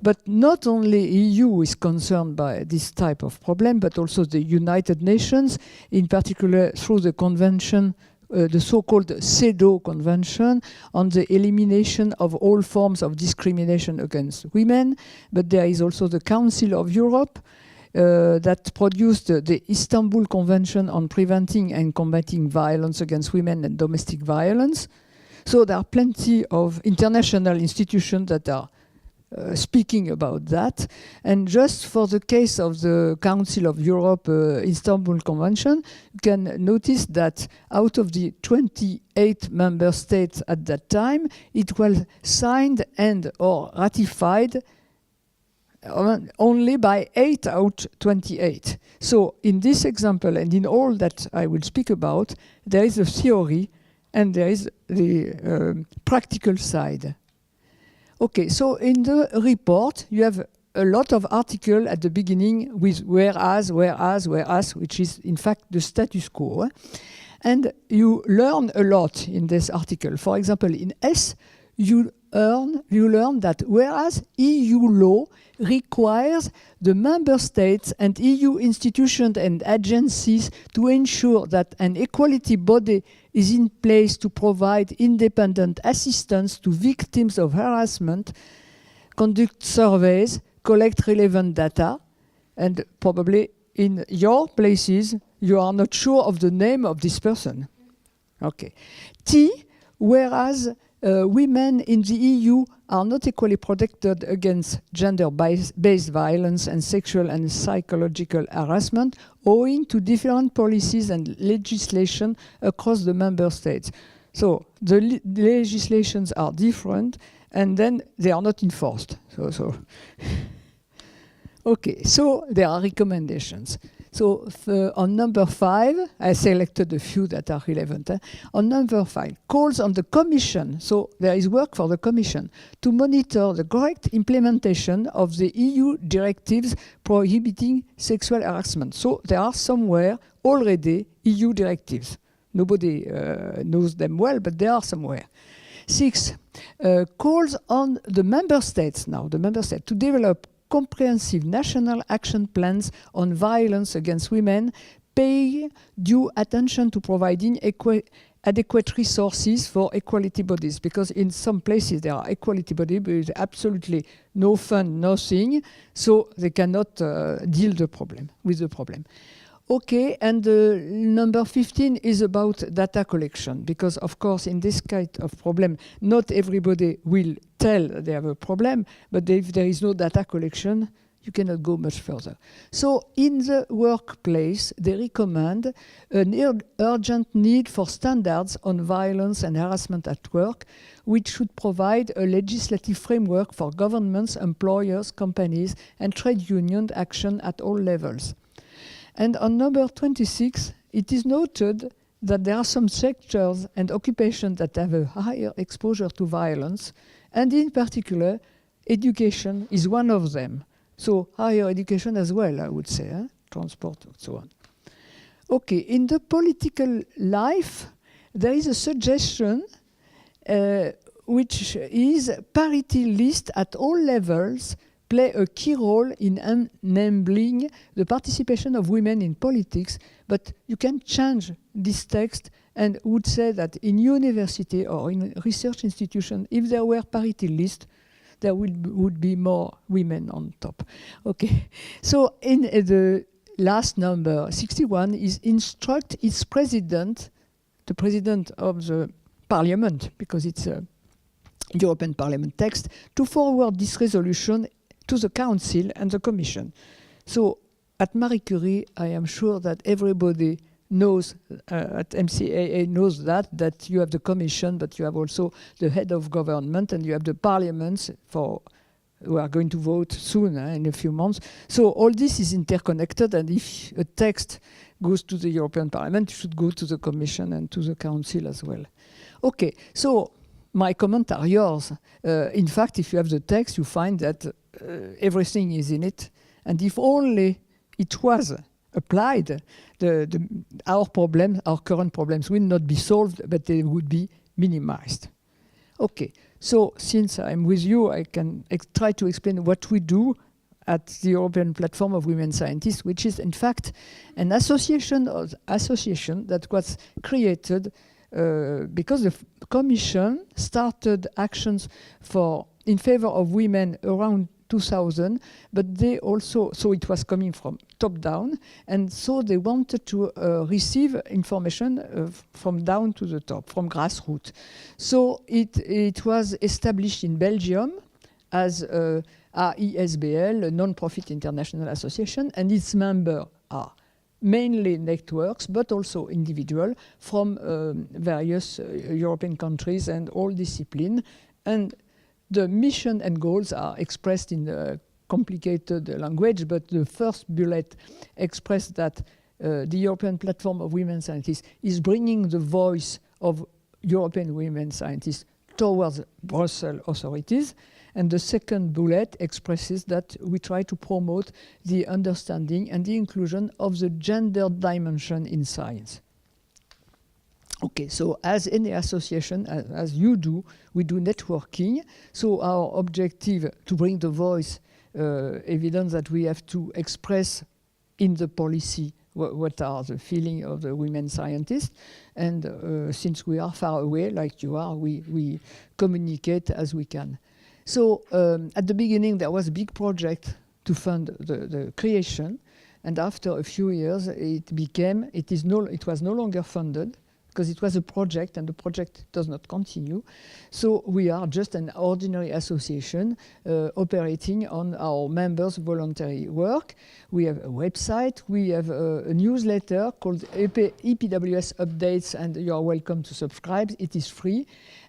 Speaker 9: But not only EU is concerned by this type of problem, but also the United Nations, in particular through the convention, the so-called CEDAW Convention on the elimination of all forms of discrimination against women. But there is also the Council of Europe that produced the Istanbul Convention on preventing and combating violence against women and domestic violence. So there are plenty of international institutions that are speaking about that. And just for the case of the Council of Europe Istanbul Convention, you can notice that out of the 28 member states at that time, it was signed and or ratified only by 8 out of 28. So in this example and in all that I will speak about, there is a theory and there is the practical side. Okay, so in the report you have a lot of articles at the beginning with whereas, which is in fact the status quo. And you learn a lot in this article. For example, in S, you learn that whereas EU law requires the member states and EU institutions and agencies to ensure that an equality body is in place to provide independent assistance to victims of harassment, conduct surveys, collect relevant data, and probably in your places you are not sure of the name of this person. Okay. T, whereas women in the EU are not equally protected against gender-based violence and sexual and psychological harassment owing to different policies and legislation across the member states. So the legislations are different and then they are not enforced. Okay, so there are recommendations. So on number 5, I selected a few that are relevant. On number 5, calls on the Commission, so there is work for the Commission, to monitor the correct implementation of the EU directives prohibiting sexual harassment. So there are somewhere already EU directives. Nobody knows them well, but they are somewhere. 6, calls on the Member States now, to develop comprehensive national action plans on violence against women, pay due attention to providing adequate resources for equality bodies, because in some places there are equality bodies with absolutely no fund, nothing, so they cannot deal with the problem. Okay, and number 15 is about data collection, because of course in this kind of problem, not everybody will tell they have a problem, but if there is no data collection, you cannot go much further. So in the workplace, they recommend an urgent need for standards on violence and harassment at work, which should provide a legislative framework for governments, employers, companies, and trade union action at all levels. And on number 26, it is noted that there are some sectors and occupations that have a higher exposure to violence, and in particular, education is one of them. So higher education as well, I would say, transport and so on. Okay, in the political life, there is a suggestion which is parity list at all levels play a key role in enabling the participation of women in politics, but you can change this text and would say that in university or in research institution, if there were parity list, there would be more women on top. Okay, so in the last number, 61, is instruct its president, the president of the parliament, because it's a European Parliament text, to forward this resolution to the Council and the Commission. So at Marie Curie, I am sure that everybody knows, at MCAA knows that you have the Commission, but you have also the head of government, and you have the parliaments who are going to vote soon, in a few months. So all this is interconnected, and if a text goes to the European Parliament, it should go to the Commission and to the Council as well. Okay, so my comments are yours. In fact, if you have the text, you find that everything is in it, and if only it was applied, our current problems will not be solved, but they would be minimized. Okay, so since I'm with you, I can try to explain what we do at the European Platform of Women Scientists, which is in fact an association that was created because the Commission started actions in favor of women around 2000, but they also, so it was coming from top down, and so they wanted to receive information from down to the top, from grassroots. So it was established in Belgium as AISBL, a non-profit international association, and its members are mainly networks, but also individual from various European countries and all disciplines. And the mission and goals are expressed in a complicated language, but the first bullet expressed that the European Platform of Women Scientists is bringing the voice of European women scientists towards Brussels authorities. And the second bullet expresses that we try to promote the understanding and the inclusion of the gender dimension in science. Okay, so as any association, as you do, we do networking. So our objective to bring the voice, evidence that we have to express in the policy what are the feeling of the women scientists. And since we are far away, like you are, we communicate as we can. So at the beginning, there was a big project to fund the creation. And after a few years, it was no longer funded, because it was a project and the project does not continue. So we are just an ordinary association operating on our members' voluntary work. We have a website, we have a newsletter called EPWS Updates, and you are welcome to subscribe. It is free.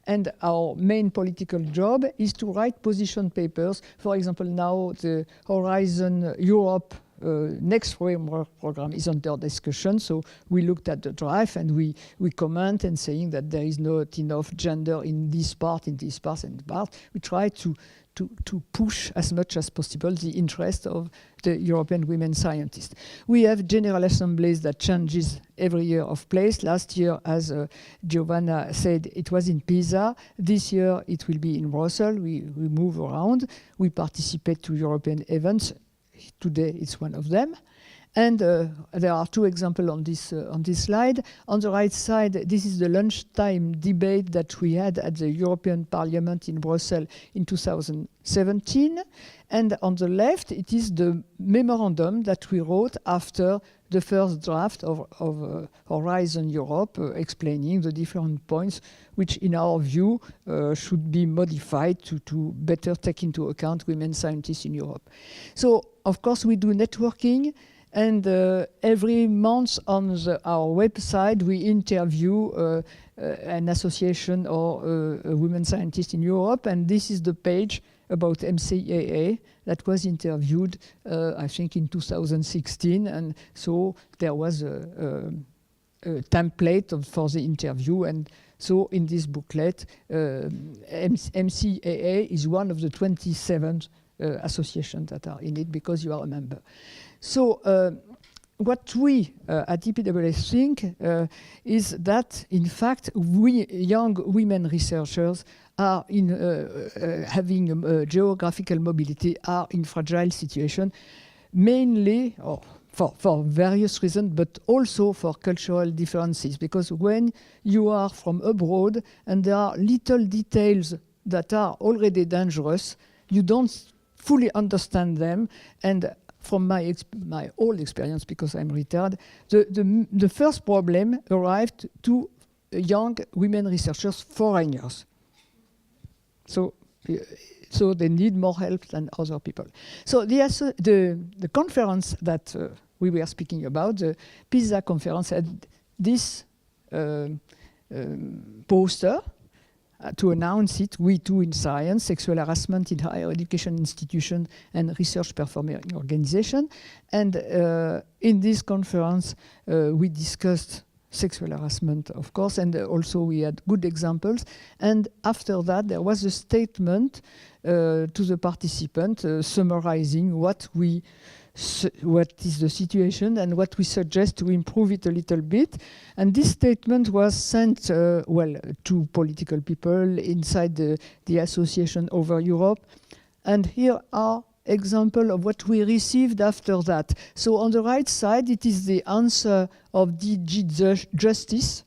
Speaker 9: And our main political job is to write position papers. For example, now the Horizon Europe next framework program is under discussion, so we looked at the draft and we comment and saying that there is not enough gender in this part, and this part. We try to push as much as possible the interest of the European women scientists. We have general assemblies that changes every year of place. Last year, as Giovanna said, it was in Pisa. This year it will be in Brussels. We move around. We participate to European events. Today it's one of them. And there are two examples on this slide. On the right side, this is the lunchtime debate that we had at the European Parliament in Brussels in 2017. And on the left, it is the memorandum that we wrote after the first draft of Horizon Europe, explaining the different points which, in our view, should be modified to better take into account women scientists in Europe. So, of course, we do networking. And every month on our website, we interview an association or a women scientist in Europe. And this is the page about MCAA that was interviewed, I think, in 2016. And so there was a template for the interview. And so in this booklet, MCAA is one of the 27 associations that are in it because you are a member. So what we at EPWS think is that, in fact, we young women researchers are in having geographical mobility, are in fragile situation, mainly for various reasons, but also for cultural differences. Because when you are from abroad and there are little details that are already dangerous, you don't fully understand them. And from my old experience, because I'm retired, the first problem arrived to young women researchers, foreigners. So they need more help than other people. So the conference that we were speaking about, the PISA conference, had this poster to announce it, We Too in Science, Sexual Harassment in Higher Education Institution and Research Performing Organization. And in this conference, we discussed sexual harassment, of course, and also we had good examples. And after that, there was a statement to the participant summarizing what is the situation and what we suggest to improve it a little bit. And this statement was sent, to political people inside the association over Europe. And here are examples of what we received after that. So on the right side, it is the answer of DG Justice.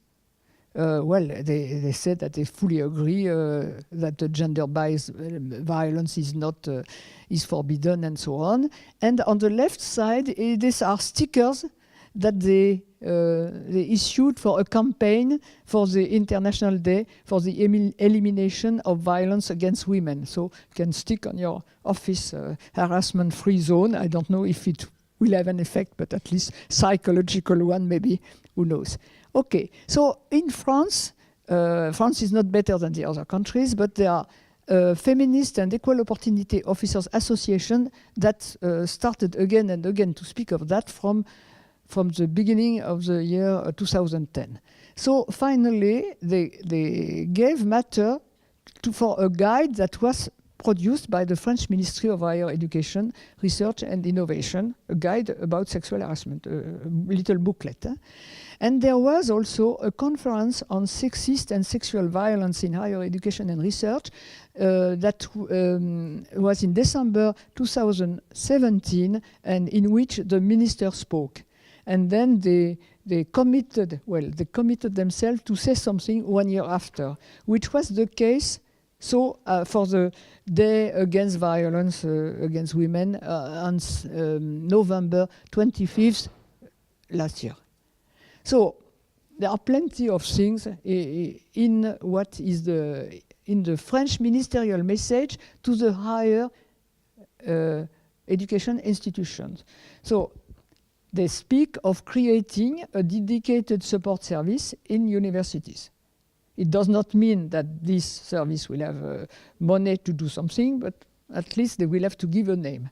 Speaker 9: They said that they fully agree that the gender-based violence is forbidden and so on. And on the left side, these are stickers that they issued for a campaign for the International Day for the elimination of violence against women. So you can stick on your office harassment-free zone. I don't know if it will have an effect, but at least psychological one, maybe, who knows. Okay, so in France, France is not better than the other countries, but there are Feminist and Equal Opportunity Officers Association that started again and again to speak of that from the beginning of the year 2010. So finally, they gave matter for a guide that was produced by the French Ministry of Higher Education, Research and Innovation, a guide about sexual harassment, a little booklet. And there was also a conference on sexist and sexual violence in higher education and research that was in December 2017, and in which the minister spoke. And then they committed themselves to say something 1 year after, which was the case. So for the Day Against Violence Against Women on November 25th last year. So there are plenty of things in what is in the French ministerial message to the higher education institutions. So they speak of creating a dedicated support service in universities. It does not mean that this service will have money to do something, but at least they will have to give a name.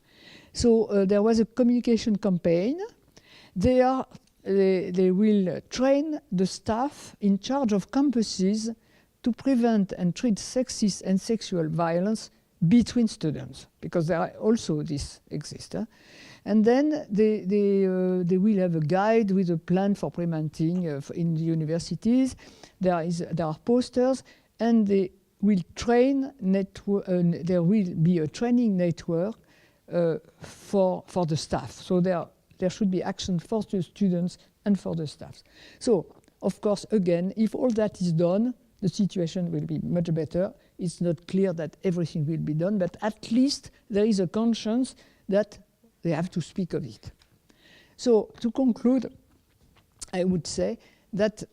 Speaker 9: So there was a communication campaign. They will train the staff in charge of campuses to prevent and treat sexist and sexual violence between students, because there are also this exists. And then they will have a guide with a plan for preventing in the universities. There are posters, and they will train there will be a training network for the staff. So there should be action for the students and for the staff. So, of course, again, if all that is done, the situation will be much better. It's not clear that everything will be done, but at least there is a conscience that they have to speak of it. So, to conclude, I would say that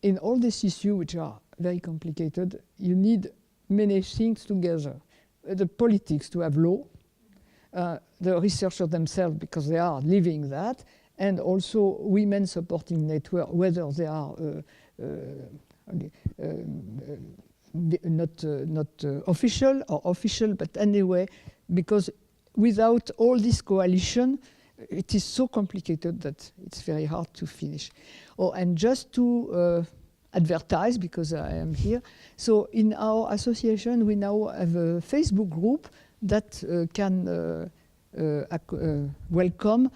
Speaker 9: in all these issues, which are very complicated, you need many things together. The politics to have law, the researchers themselves, because they are living that, and also women supporting network, whether they are not official or official, but anyway, because without all this coalition, it is so complicated that it's very hard to finish. Oh, and just to advertise, because I am here, so in our association, we now have a Facebook group that can welcome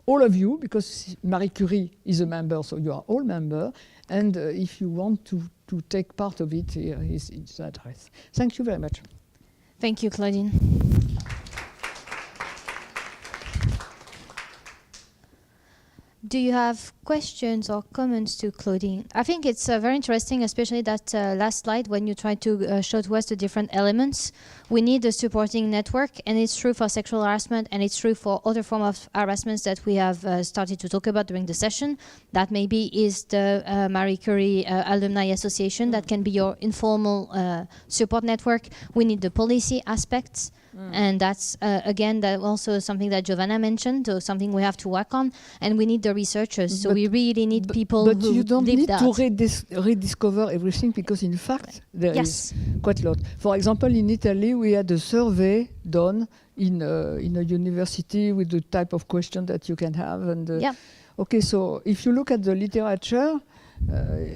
Speaker 9: all of you, because Marie Curie is a member, so you are all members. And if you want to take part of it, here is its address. Thank you very much.
Speaker 1: Thank you, Claudine. Do you have questions or comments to Claudine? I think it's very interesting, especially that last slide when you try to show to us the different elements. We need a supporting network, and it's true for sexual harassment, and it's true for other forms of harassments that we have started to talk about during the session. That maybe is the Marie Curie Alumni Association. That can be your informal support network. We need the policy aspects. And that's, again, that also something that Giovanna mentioned, so something we have to work on. And we need the researchers, so we really need people who live that. But
Speaker 9: you don't need to rediscover everything, because in fact, there is quite a lot. For example, in Italy, we had a survey done in a university with the type of question that you can have. And okay, so if you look at the literature,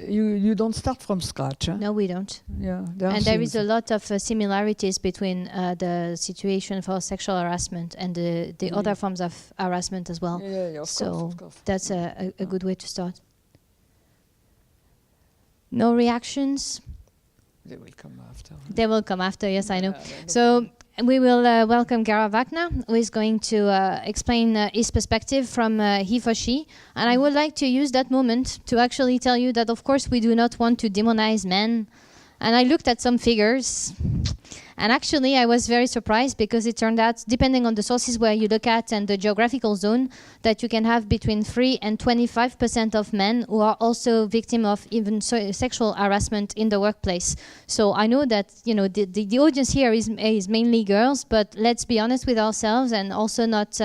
Speaker 9: you don't start from scratch. Huh?
Speaker 1: No, we don't.
Speaker 9: Yeah,
Speaker 1: there is a lot of similarities between the situation for sexual harassment and the other forms of harassment as well.
Speaker 9: Of course.
Speaker 1: That's a good way to start. No reactions?
Speaker 9: They will come after.
Speaker 1: They will come after, yes, I know. So we will welcome Gerhard Wagner, who is going to explain his perspective from he for she. And I would like to use that moment to actually tell you that, of course, we do not want to demonize men. And I looked at some figures. And actually, I was very surprised because it turned out, depending on the sources where you look at and the geographical zone, that you can have between 3 and 25% of men who are also victim of even sexual harassment in the workplace. So I know that the audience here is mainly girls, but let's be honest with ourselves and also not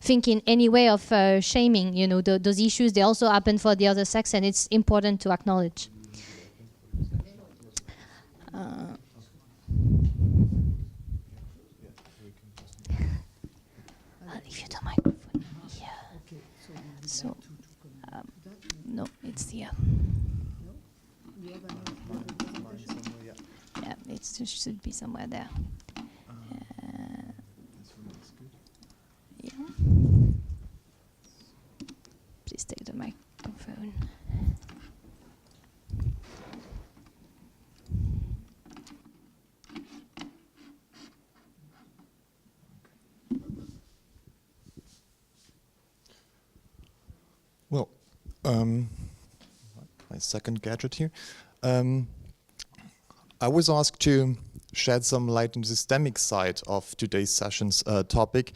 Speaker 1: think in any way of shaming. Those issues, they also happen for the other sex, and it's important to acknowledge. I'll leave you the microphone here. So, no, it's here. Yeah, it should be somewhere there. Yeah. Please take the microphone.
Speaker 13: Well, my second gadget here. I was asked to shed some light on the systemic side of today's session's topic,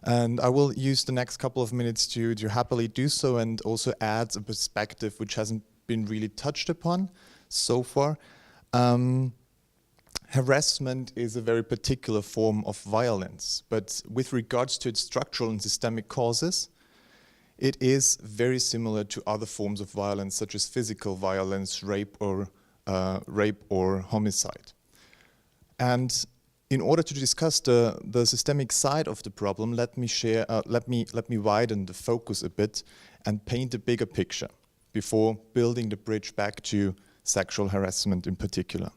Speaker 13: and I will use the next couple of minutes to happily do so and also add a perspective which hasn't been really touched upon so far. Harassment is a very particular form of violence, but with regards to its structural and systemic causes, it is very similar to other forms of violence, such as physical violence, rape or homicide. And in order to discuss the systemic side of the problem, let me widen the focus a bit and paint a bigger picture before building the bridge back to sexual harassment in particular.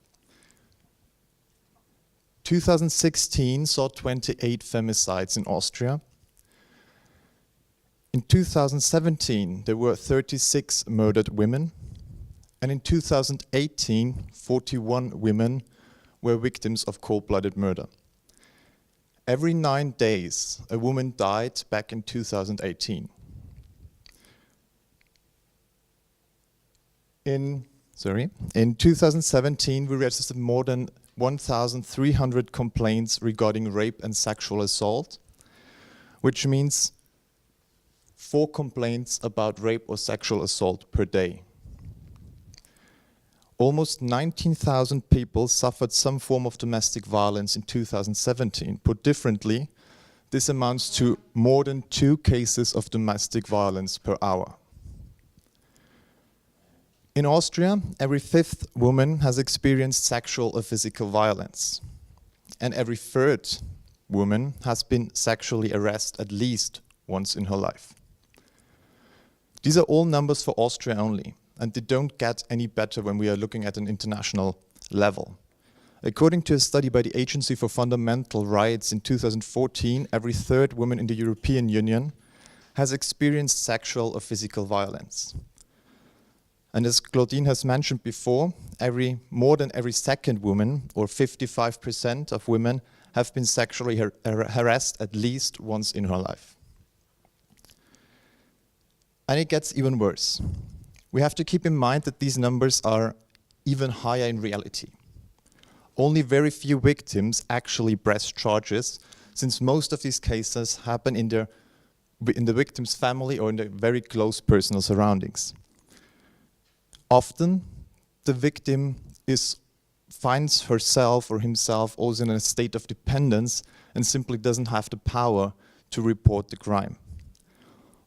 Speaker 13: 2016 saw 28 femicides in Austria. In 2017, there were 36 murdered women, and in 2018, 41 women were victims of cold-blooded murder. Every 9 days, a woman died back in 2018. In 2017, we registered more than 1,300 complaints regarding rape and sexual assault, which means 4 complaints about rape or sexual assault per day. Almost 19,000 people suffered some form of domestic violence in 2017. Put differently, this amounts to more than 2 cases of domestic violence per hour. In Austria, every 5th woman has experienced sexual or physical violence, and every 3rd woman has been sexually harassed at least once in her life. These are all numbers for Austria only, and they don't get any better when we are looking at an international level. According to a study by the Agency for Fundamental Rights in 2014, every 3rd woman in the European Union has experienced sexual or physical violence. And as Claudine has mentioned before, more than every 2nd woman, or 55% of women, have been sexually harassed at least once in her life. And it gets even worse. We have to keep in mind that these numbers are even higher in reality. Only very few victims actually press charges, since most of these cases happen in the victim's family or in their very close personal surroundings. Often, the victim finds herself or himself also in a state of dependence and simply doesn't have the power to report the crime.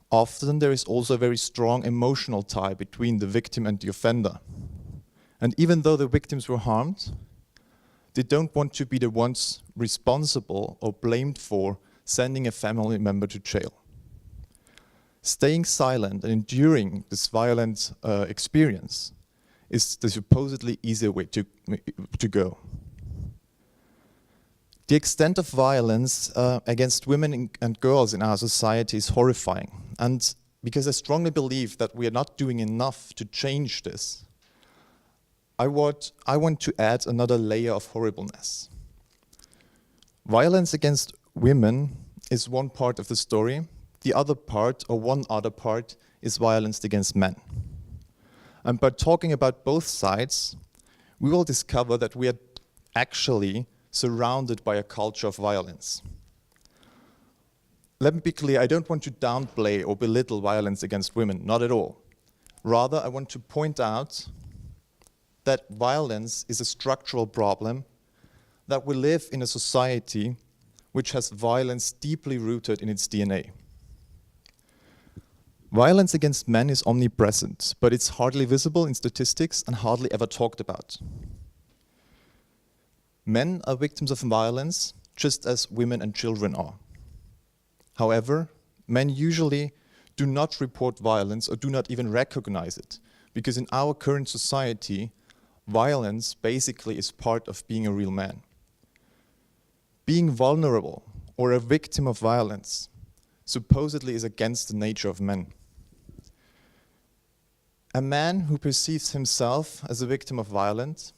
Speaker 13: Often there is also a very strong emotional tie between the victim and the offender. And even though the victims were harmed, they don't want to be the ones responsible or blamed for sending a family member to jail. Staying silent and enduring this violent experience is the supposedly easier way to go. The extent of violence against women and girls in our society is horrifying. And because I strongly believe that we are not doing enough to change this, I want to add another layer of horribleness. Violence against women is one part of the story. The other part, or one other part, is violence against men. And by talking about both sides, we will discover that we are actually surrounded by a culture of violence. Let me be clear, I don't want to downplay or belittle violence against women, not at all. Rather, I want to point out that violence is a structural problem, that we live in a society which has violence deeply rooted in its DNA. Violence against men is omnipresent, but it's hardly visible in statistics and hardly ever talked about. Men are victims of violence just as women and children are. However, men usually do not report violence or do not even recognize it, because in our current society, violence basically is part of being a real man. Being vulnerable or a victim of violence supposedly is against the nature of men. A man who perceives himself as a victim of violence,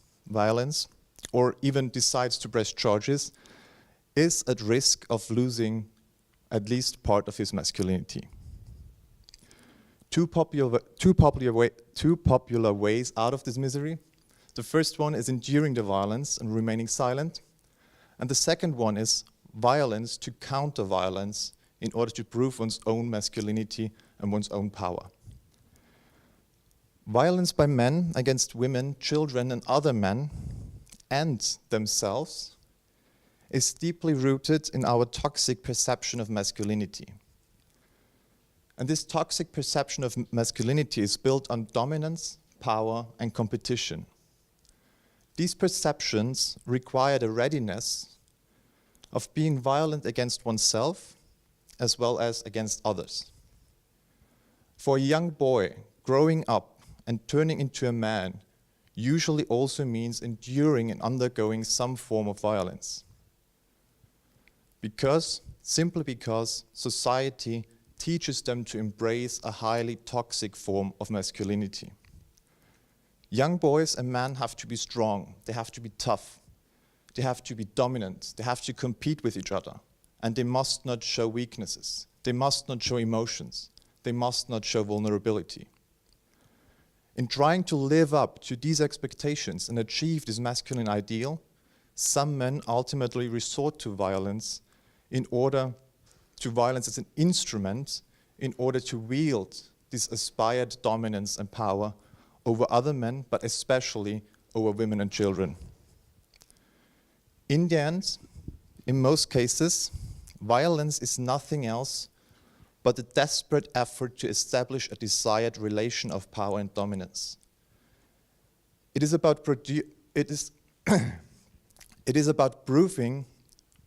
Speaker 13: or even decides to press charges, is at risk of losing at least part of his masculinity. Two popular ways out of this misery. The first one is enduring the violence and remaining silent. And the second one is violence to counter violence in order to prove one's own masculinity and one's own power. Violence by men against women, children, and other men, and themselves, is deeply rooted in our toxic perception of masculinity. And this toxic perception of masculinity is built on dominance, power, and competition. These perceptions require the readiness of being violent against oneself as well as against others. For a young boy, growing up and turning into a man usually also means enduring and undergoing some form of violence. Simply because society teaches them to embrace a highly toxic form of masculinity. Young boys and men have to be strong, they have to be tough, they have to be dominant, they have to compete with each other, and they must not show weaknesses, they must not show emotions, they must not show vulnerability. In trying to live up to these expectations and achieve this masculine ideal, some men ultimately resort to violence as an instrument in order to wield this aspired dominance and power over other men, but especially over women and children. In the end, in most cases, violence is nothing else but a desperate effort to establish a desired relation of power and dominance. It is about proving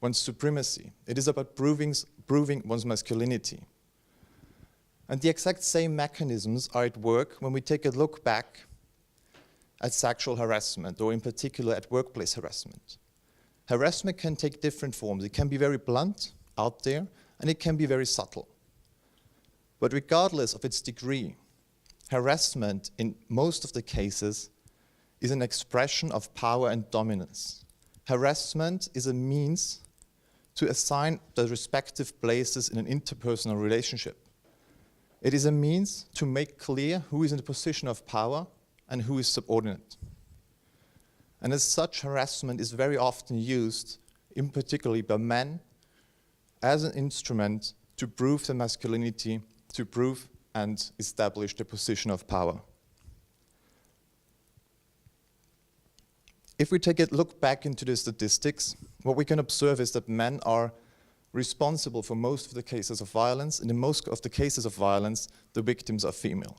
Speaker 13: one's supremacy. It is about proving one's masculinity. And the exact same mechanisms are at work when we take a look back at sexual harassment, or in particular at workplace harassment. Harassment can take different forms. It can be very blunt, out there, and it can be very subtle. But regardless of its degree, harassment in most of the cases is an expression of power and dominance. Harassment is a means to assign the respective places in an interpersonal relationship. It is a means to make clear who is in the position of power and who is subordinate. And as such, harassment is very often used, in particular by men, as an instrument to prove their masculinity, to prove and establish the position of power. If we take a look back into the statistics, what we can observe is that men are responsible for most of the cases of violence, and in most of the cases of violence, the victims are female.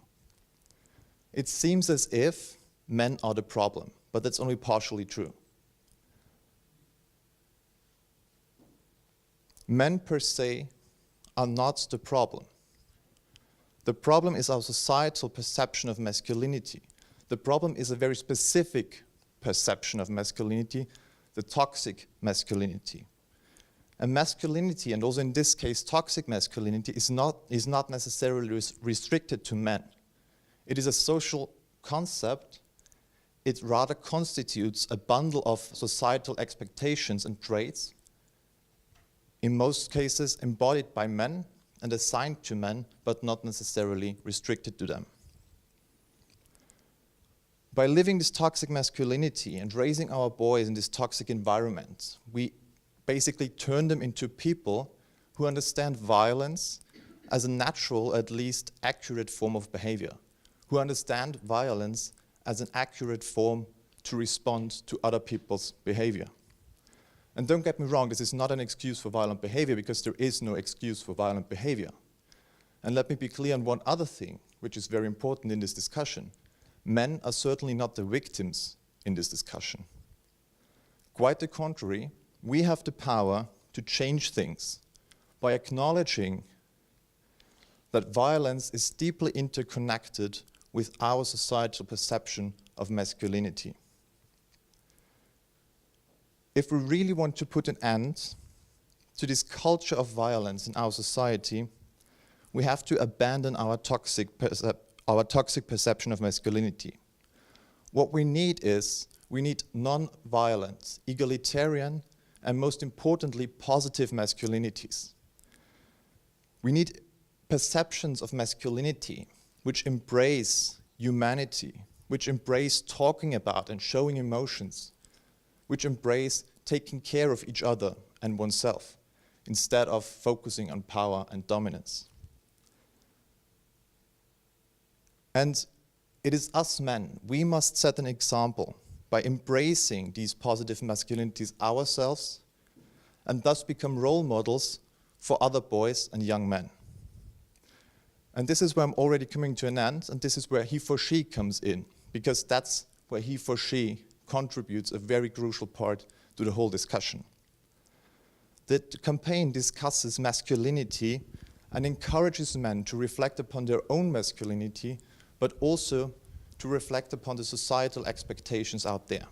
Speaker 13: It seems as if men are the problem, but that's only partially true. Men per se are not the problem. The problem is our societal perception of masculinity. The problem is a very specific perception of masculinity, the toxic masculinity. And masculinity, and also in this case toxic masculinity, is not necessarily restricted to men. It is a social concept. It rather constitutes a bundle of societal expectations and traits, in most cases embodied by men and assigned to men, but not necessarily restricted to them. By living this toxic masculinity and raising our boys in this toxic environment, we basically turn them into people who understand violence as a natural, at least accurate form of behavior, who understand violence as an accurate form to respond to other people's behavior. And don't get me wrong, this is not an excuse for violent behavior, because there is no excuse for violent behavior. And let me be clear on one other thing, which is very important in this discussion. Men are certainly not the victims in this discussion. Quite the contrary, we have the power to change things by acknowledging that violence is deeply interconnected with our societal perception of masculinity. If we really want to put an end to this culture of violence in our society, we have to abandon our toxic perception of masculinity. What we need is, we need non-violent, egalitarian, and most importantly, positive masculinities. We need perceptions of masculinity which embrace humanity, which embrace talking about and showing emotions, which embrace taking care of each other and oneself, instead of focusing on power and dominance. And it is us men, we must set an example by embracing these positive masculinities ourselves, and thus become role models for other boys and young men. And this is where I'm already coming to an end, and this is where he for she comes in, because that's where he for she contributes a very crucial part to the whole discussion. The campaign discusses masculinity and encourages men to reflect upon their own masculinity, but also to reflect upon the societal expectations out there.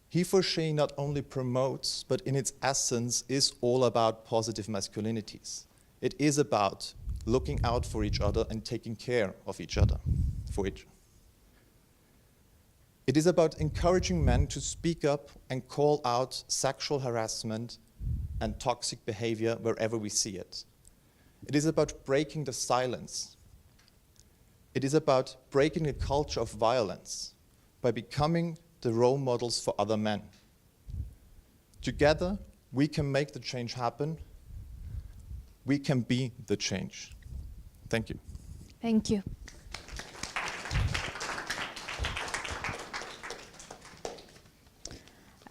Speaker 13: He for she not only promotes, but in its essence is all about positive masculinities. It is about looking out for each other and taking care of each other. It is about encouraging men to speak up and call out sexual harassment and toxic behavior wherever we see it. It is about breaking the silence. It is about breaking the culture of violence by becoming the role models for other men. Together, we can make the change happen. We can be the change. Thank you.
Speaker 1: Thank you.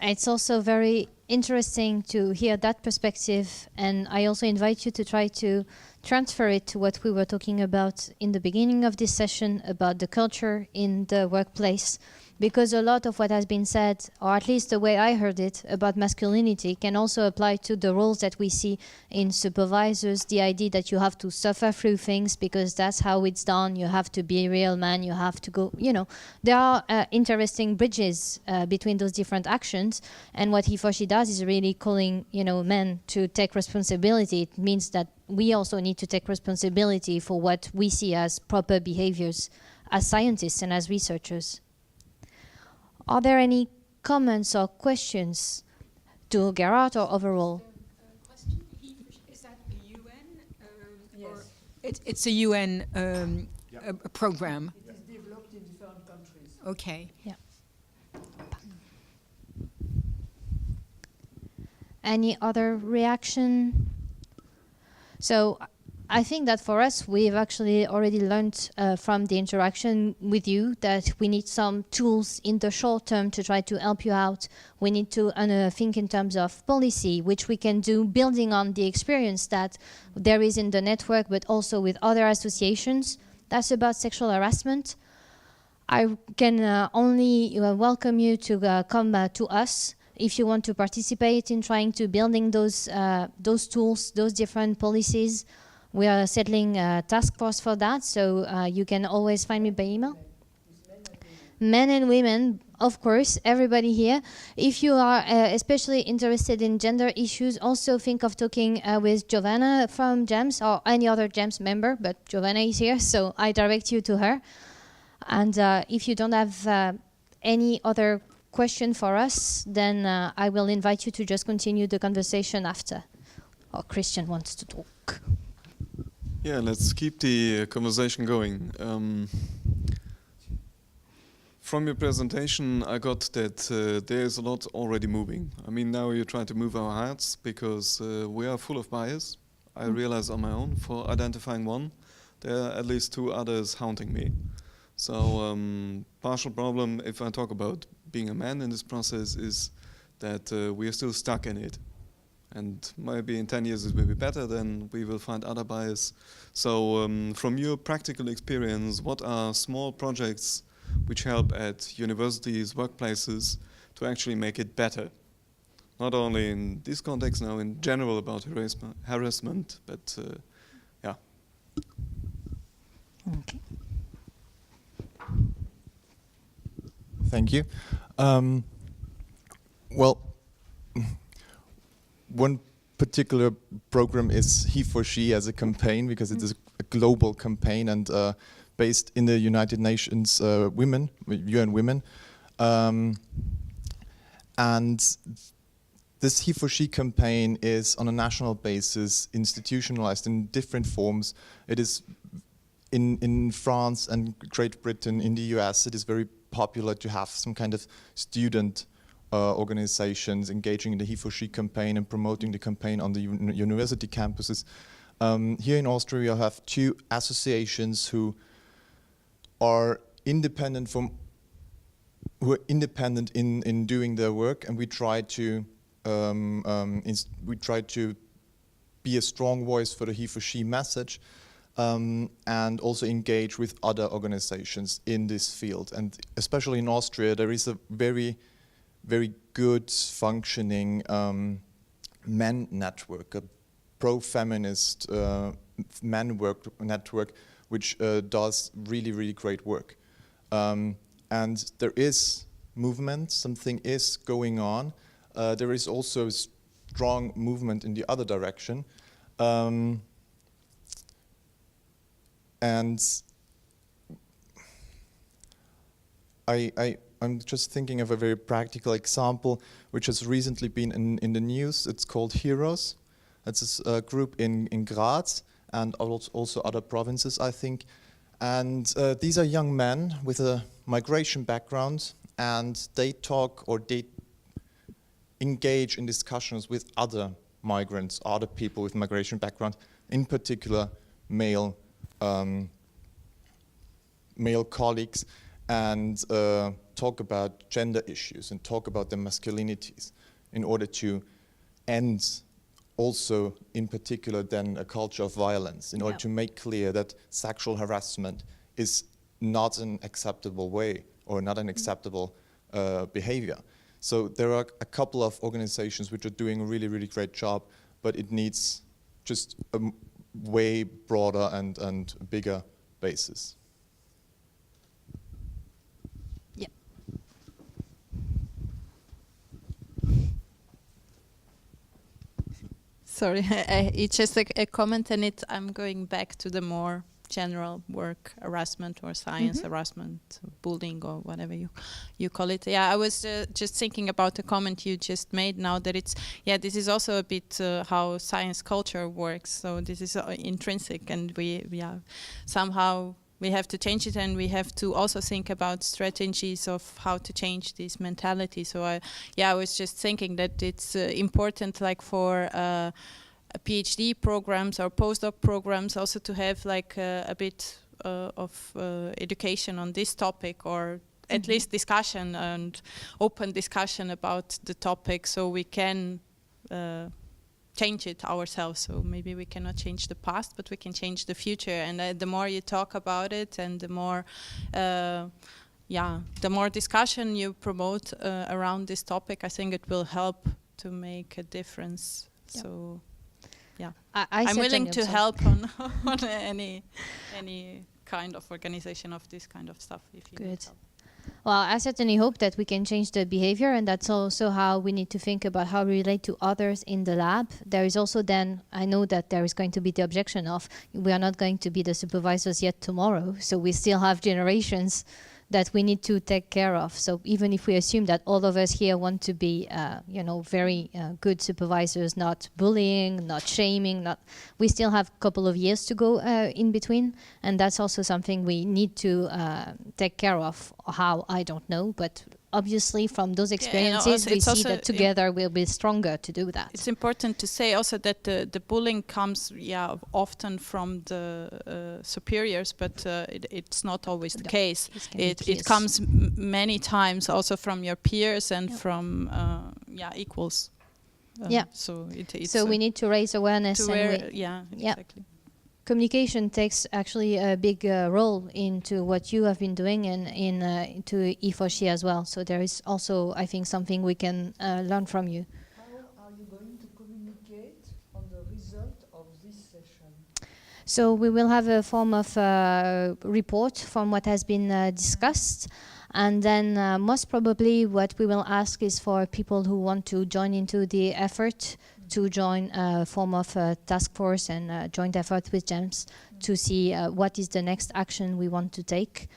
Speaker 1: It's also very interesting to hear that perspective, and I also invite you to try to transfer it to what we were talking about in the beginning of this session about the culture in the workplace. Because a lot of what has been said, or at least the way I heard it, about masculinity can also apply to the roles that we see in supervisors, the idea that you have to suffer through things because that's how it's done, you have to be a real man, you have to go, there are interesting bridges between those different actions, and what he for she does is really calling, men to take responsibility. It means that we also need to take responsibility for what we see as proper behaviors as scientists and as researchers. Are there any comments or questions to Gerhard or overall?
Speaker 14: Question. Is that a UN? Yes. It's a UN a program.
Speaker 9: It is developed in different countries.
Speaker 14: Okay.
Speaker 1: Yeah. Any other reaction? So I think that for us, we've actually already learned from the interaction with you that we need some tools in the short term to try to help you out. We need to think in terms of policy, which we can do building on the experience that there is in the network, but also with other associations. That's about sexual harassment. I can only welcome you to come to us if you want to participate in trying to building those tools, those different policies. We are settling a task force for that, so you can always find me by email. Men and women, of course, everybody here. If you are especially interested in gender issues, also think of talking with Giovanna from GEMS or any other GEMS member, but Giovanna is here, so I direct you to her. And if you don't have any other question for us, then I will invite you to just continue the conversation after. Or Christian wants to talk.
Speaker 6: Yeah, let's keep the conversation going. from your presentation, I got that there is a lot already moving. I mean, now you're trying to move our hearts because we are full of bias. I realize on my own, for identifying one, there are at least 2 others haunting me. So partial problem, if I talk about being a man in this process, is that we are still stuck in it. And maybe in 10 years it will be better, then we will find other bias. So from your practical experience, what are small projects which help at universities, workplaces, to actually make it better? Not only in this context now, in general about harassment, but yeah.
Speaker 1: Okay.
Speaker 13: Thank you. Well, one particular program is He for She as a campaign, because it is a global campaign and based in the United Nations UN Women. And this He for She campaign is on a national basis institutionalized in different forms. It is in France and Great Britain, in the US, it is very popular to have some kind of student organizations engaging in the He for She campaign and promoting the campaign on the university campuses. Here in Austria, we have 2 associations who are independent in doing their work, and we try to be a strong voice for the He for She message, and also engage with other organizations in this field. And especially in Austria, there is a very good functioning men network, a pro-feminist men network, which does really great work. And there is movement, something is going on. There is also a strong movement in the other direction. And I'm just thinking of a very practical example which has recently been in the news. It's called Heroes. It's a group in Graz and also other provinces, I think. And these are young men with a migration background, and they talk or they engage in discussions with other migrants, other people with migration background, in particular male colleagues, and talk about gender issues and talk about their masculinities in order to end also in particular then a culture of violence, in order to make clear that sexual harassment is not an acceptable way or not an acceptable behavior. So there are a couple of organizations which are doing a really great job, but it needs just a way broader and bigger basis.
Speaker 8: Sorry, it's just a comment, and I'm going back to the more general work harassment or science harassment, bullying or whatever you call it. Yeah, I was just thinking about the comment you just made now, that it's, this is also a bit how science culture works. So this is intrinsic, and we somehow we have to change it, and we have to also think about strategies of how to change this mentality. So I was just thinking that it's important, like for PhD programs or postdoc programs, also to have like a bit of education on this topic, or at least discussion and open discussion about the topic, so we can change it ourselves. So maybe we cannot change the past, but we can change the future. And the more you talk about it, and the more discussion you promote around this topic, I think it will help to make a difference. Yeah. So I'm willing to help on any kind of organization of this kind of stuff. If you need help.
Speaker 1: Well, I certainly hope that we can change the behavior, and that's also how we need to think about how we relate to others in the lab. There is also then, I know that there is going to be the objection of, we are not going to be the supervisors yet tomorrow, so we still have generations that we need to take care of. So even if we assume that all of us here want to be, very good supervisors, not bullying, not shaming, we still have a couple of years to go in between, and that's also something we need to take care of. How, I don't know, but obviously from those experiences we see that together we'll be stronger to do that.
Speaker 8: It's important to say also that the bullying comes often from the superiors, but it's not always the case. It comes many times also from your peers and from equals. So
Speaker 1: we need to raise awareness.
Speaker 8: Exactly.
Speaker 1: Communication takes actually a big role into what you have been doing and into E4She as well. So there is also, I think, something we can learn from you.
Speaker 9: How are you going to communicate on the result of this session?
Speaker 1: So we will have a form of report from what has been discussed. And then most probably what we will ask is for people who want to join into the effort to join a form of task force and joint effort with GEMS to see what is the next action we want to take.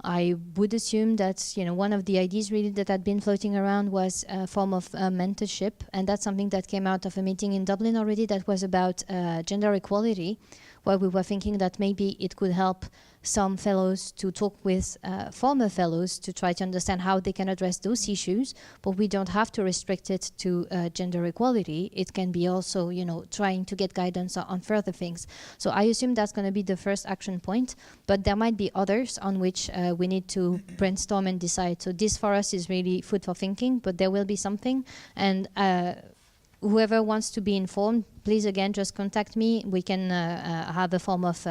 Speaker 1: I would assume that one of the ideas really that had been floating around was a form of mentorship, and that's something that came out of a meeting in Dublin already that was about gender equality, where we were thinking that maybe it could help some fellows to talk with former fellows to try to understand how they can address those issues, but we don't have to restrict it to gender equality. It can be also, trying to get guidance on further things. So I assume that's going to be the first action point, but there might be others on which we need to brainstorm and decide. So this for us is really food for thinking, but there will be something. And whoever wants to be informed, please again just contact me. We can have a form of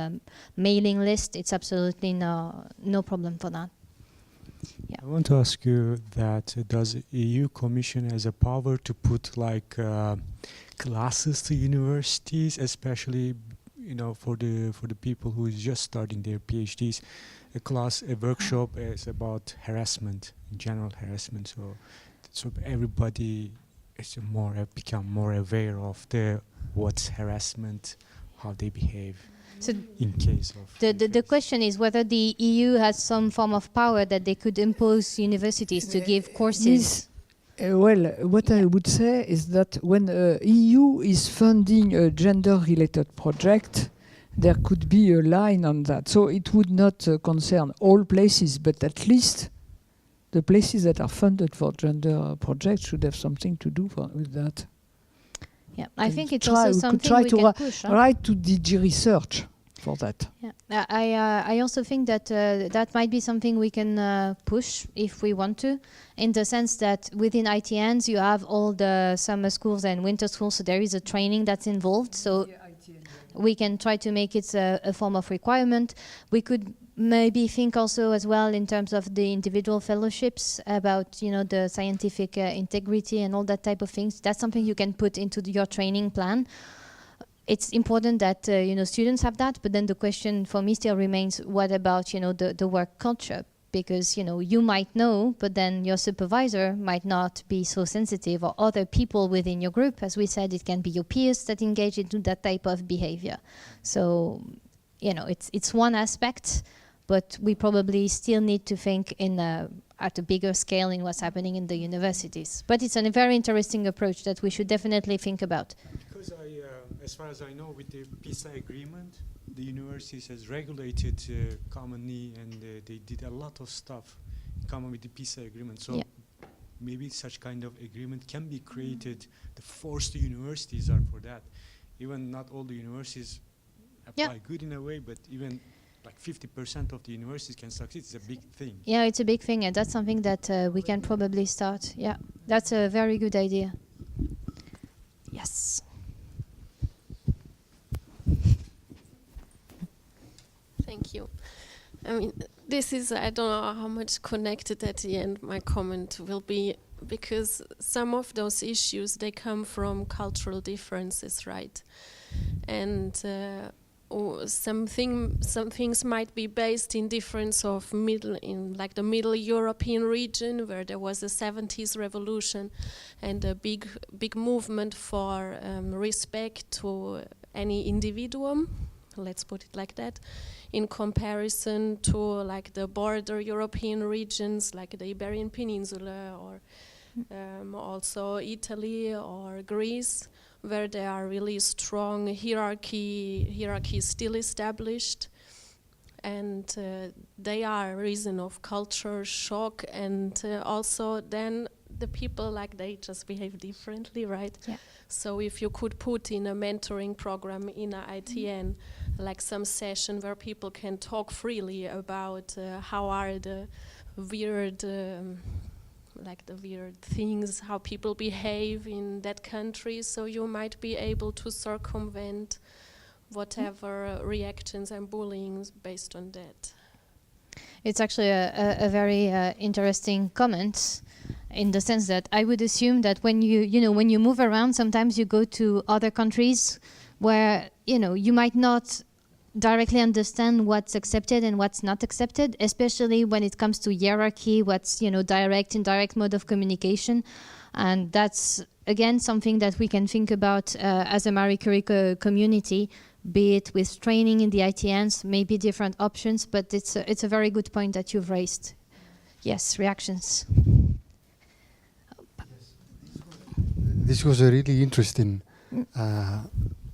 Speaker 1: mailing list. It's absolutely no problem for that. Yeah.
Speaker 15: I want to ask you that does EU Commission has a power to put classes to universities, especially for the people who is just starting their PhDs, a workshop is about harassment, general harassment, so everybody is become more aware of what's harassment, how they behave.
Speaker 1: So
Speaker 15: in case of
Speaker 1: the question is whether the EU has some form of power that they could impose universities to give courses.
Speaker 9: What I would say is that when EU is funding a gender-related project, there could be a line on that. So it would not concern all places, but at least the places that are funded for gender projects should have something to do with that.
Speaker 1: Yeah, I think it's also something we can push.
Speaker 9: Write to DG Research for that.
Speaker 1: Yeah, I also think that that might be something we can push if we want to, in the sense that within ITNs you have all the summer schools and winter schools, so there is a training that's involved. So we can try to make it a form of requirement. We could maybe think also as well in terms of the individual fellowships about the scientific integrity and all that type of things. That's something you can put into your training plan. It's important that students have that, but then the question for me still remains: what about the work culture? Because you might know, but then your supervisor might not be so sensitive, or other people within your group. As we said, it can be your peers that engage into that type of behavior. So it's one aspect. But we probably still need to think at a bigger scale in what's happening in the universities. But it's a very interesting approach that we should definitely think about.
Speaker 15: Because as far as I know, with the PISA agreement, the universities has regulated commonly, and they did a lot of stuff in common with the PISA agreement. So maybe such kind of agreement can be created. The force the universities are for that. Even not all the universities apply good in a way, but even like 50% of the universities can succeed. It's a big thing.
Speaker 1: Yeah, it's a big thing, and that's something that we can probably start. Yeah, that's a very good idea. Yes.
Speaker 12: Thank you. I mean, this is, I don't know how much connected at the end my comment will be, because some of those issues, they come from cultural differences, right? And some things might be based in difference of the Middle European region, where there was a 70s revolution and a big movement for respect to any individuum let's put it like that, in comparison to like the border European regions like the Iberian Peninsula or also Italy or Greece, where there are really strong hierarchy still established, and they are a reason of culture shock, and also then the people like they just behave differently, right?
Speaker 1: Yeah.
Speaker 12: So if you could put in a mentoring program in a ITN, like some session where people can talk freely about how are the weird things, how people behave in that country, so you might be able to circumvent whatever reactions and bullying based on that.
Speaker 1: It's actually a very interesting comment, in the sense that I would assume that when when you move around, sometimes you go to other countries where you might not directly understand what's accepted and what's not accepted, especially when it comes to hierarchy, what's direct, indirect mode of communication. And that's again something that we can think about as a Marie Curie community, be it with training in the ITNs, maybe different options, but it's a very good point that you've raised. Yes, reactions.
Speaker 16: This was a really interesting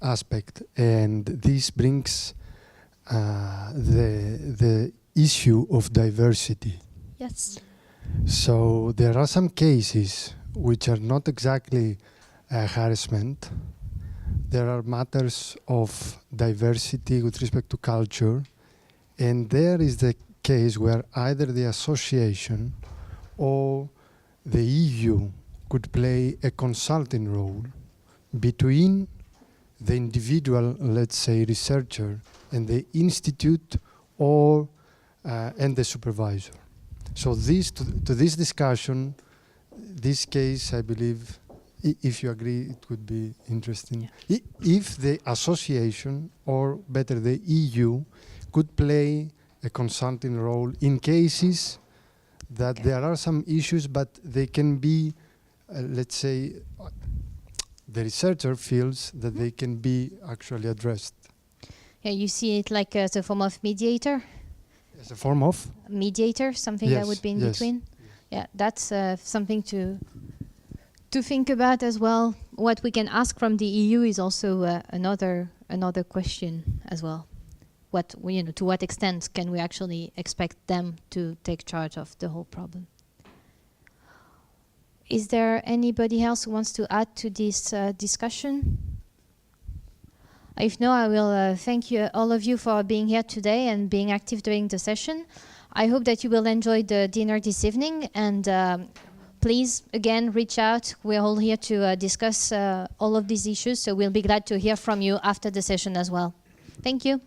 Speaker 16: aspect, and this brings the issue of diversity.
Speaker 1: Yes.
Speaker 16: So there are some cases which are not exactly harassment. There are matters of diversity with respect to culture, and there is the case where either the association or the EU could play a consulting role between the individual, let's say, researcher and the institute or and the supervisor. So to this discussion, this case, I believe, if you agree, it would be interesting. Yeah. If the association, or better the EU, could play a consulting role in cases that there are some issues, but they can be, let's say, the researcher feels that they can be actually addressed.
Speaker 1: Yeah, you see it like as a form of mediator?
Speaker 16: As a form of?
Speaker 1: Mediator, something that would be in between? Yeah, that's something to think about as well. What we can ask from the EU is also another question as well. To what extent can we actually expect them to take charge of the whole problem? Is there anybody else who wants to add to this discussion? If no, I will thank you, all of you, for being here today and being active during the session. I hope that you will enjoy the dinner this evening, and please, again, reach out. We're all here to discuss all of these issues, so we'll be glad to hear from you after the session as well. Thank you.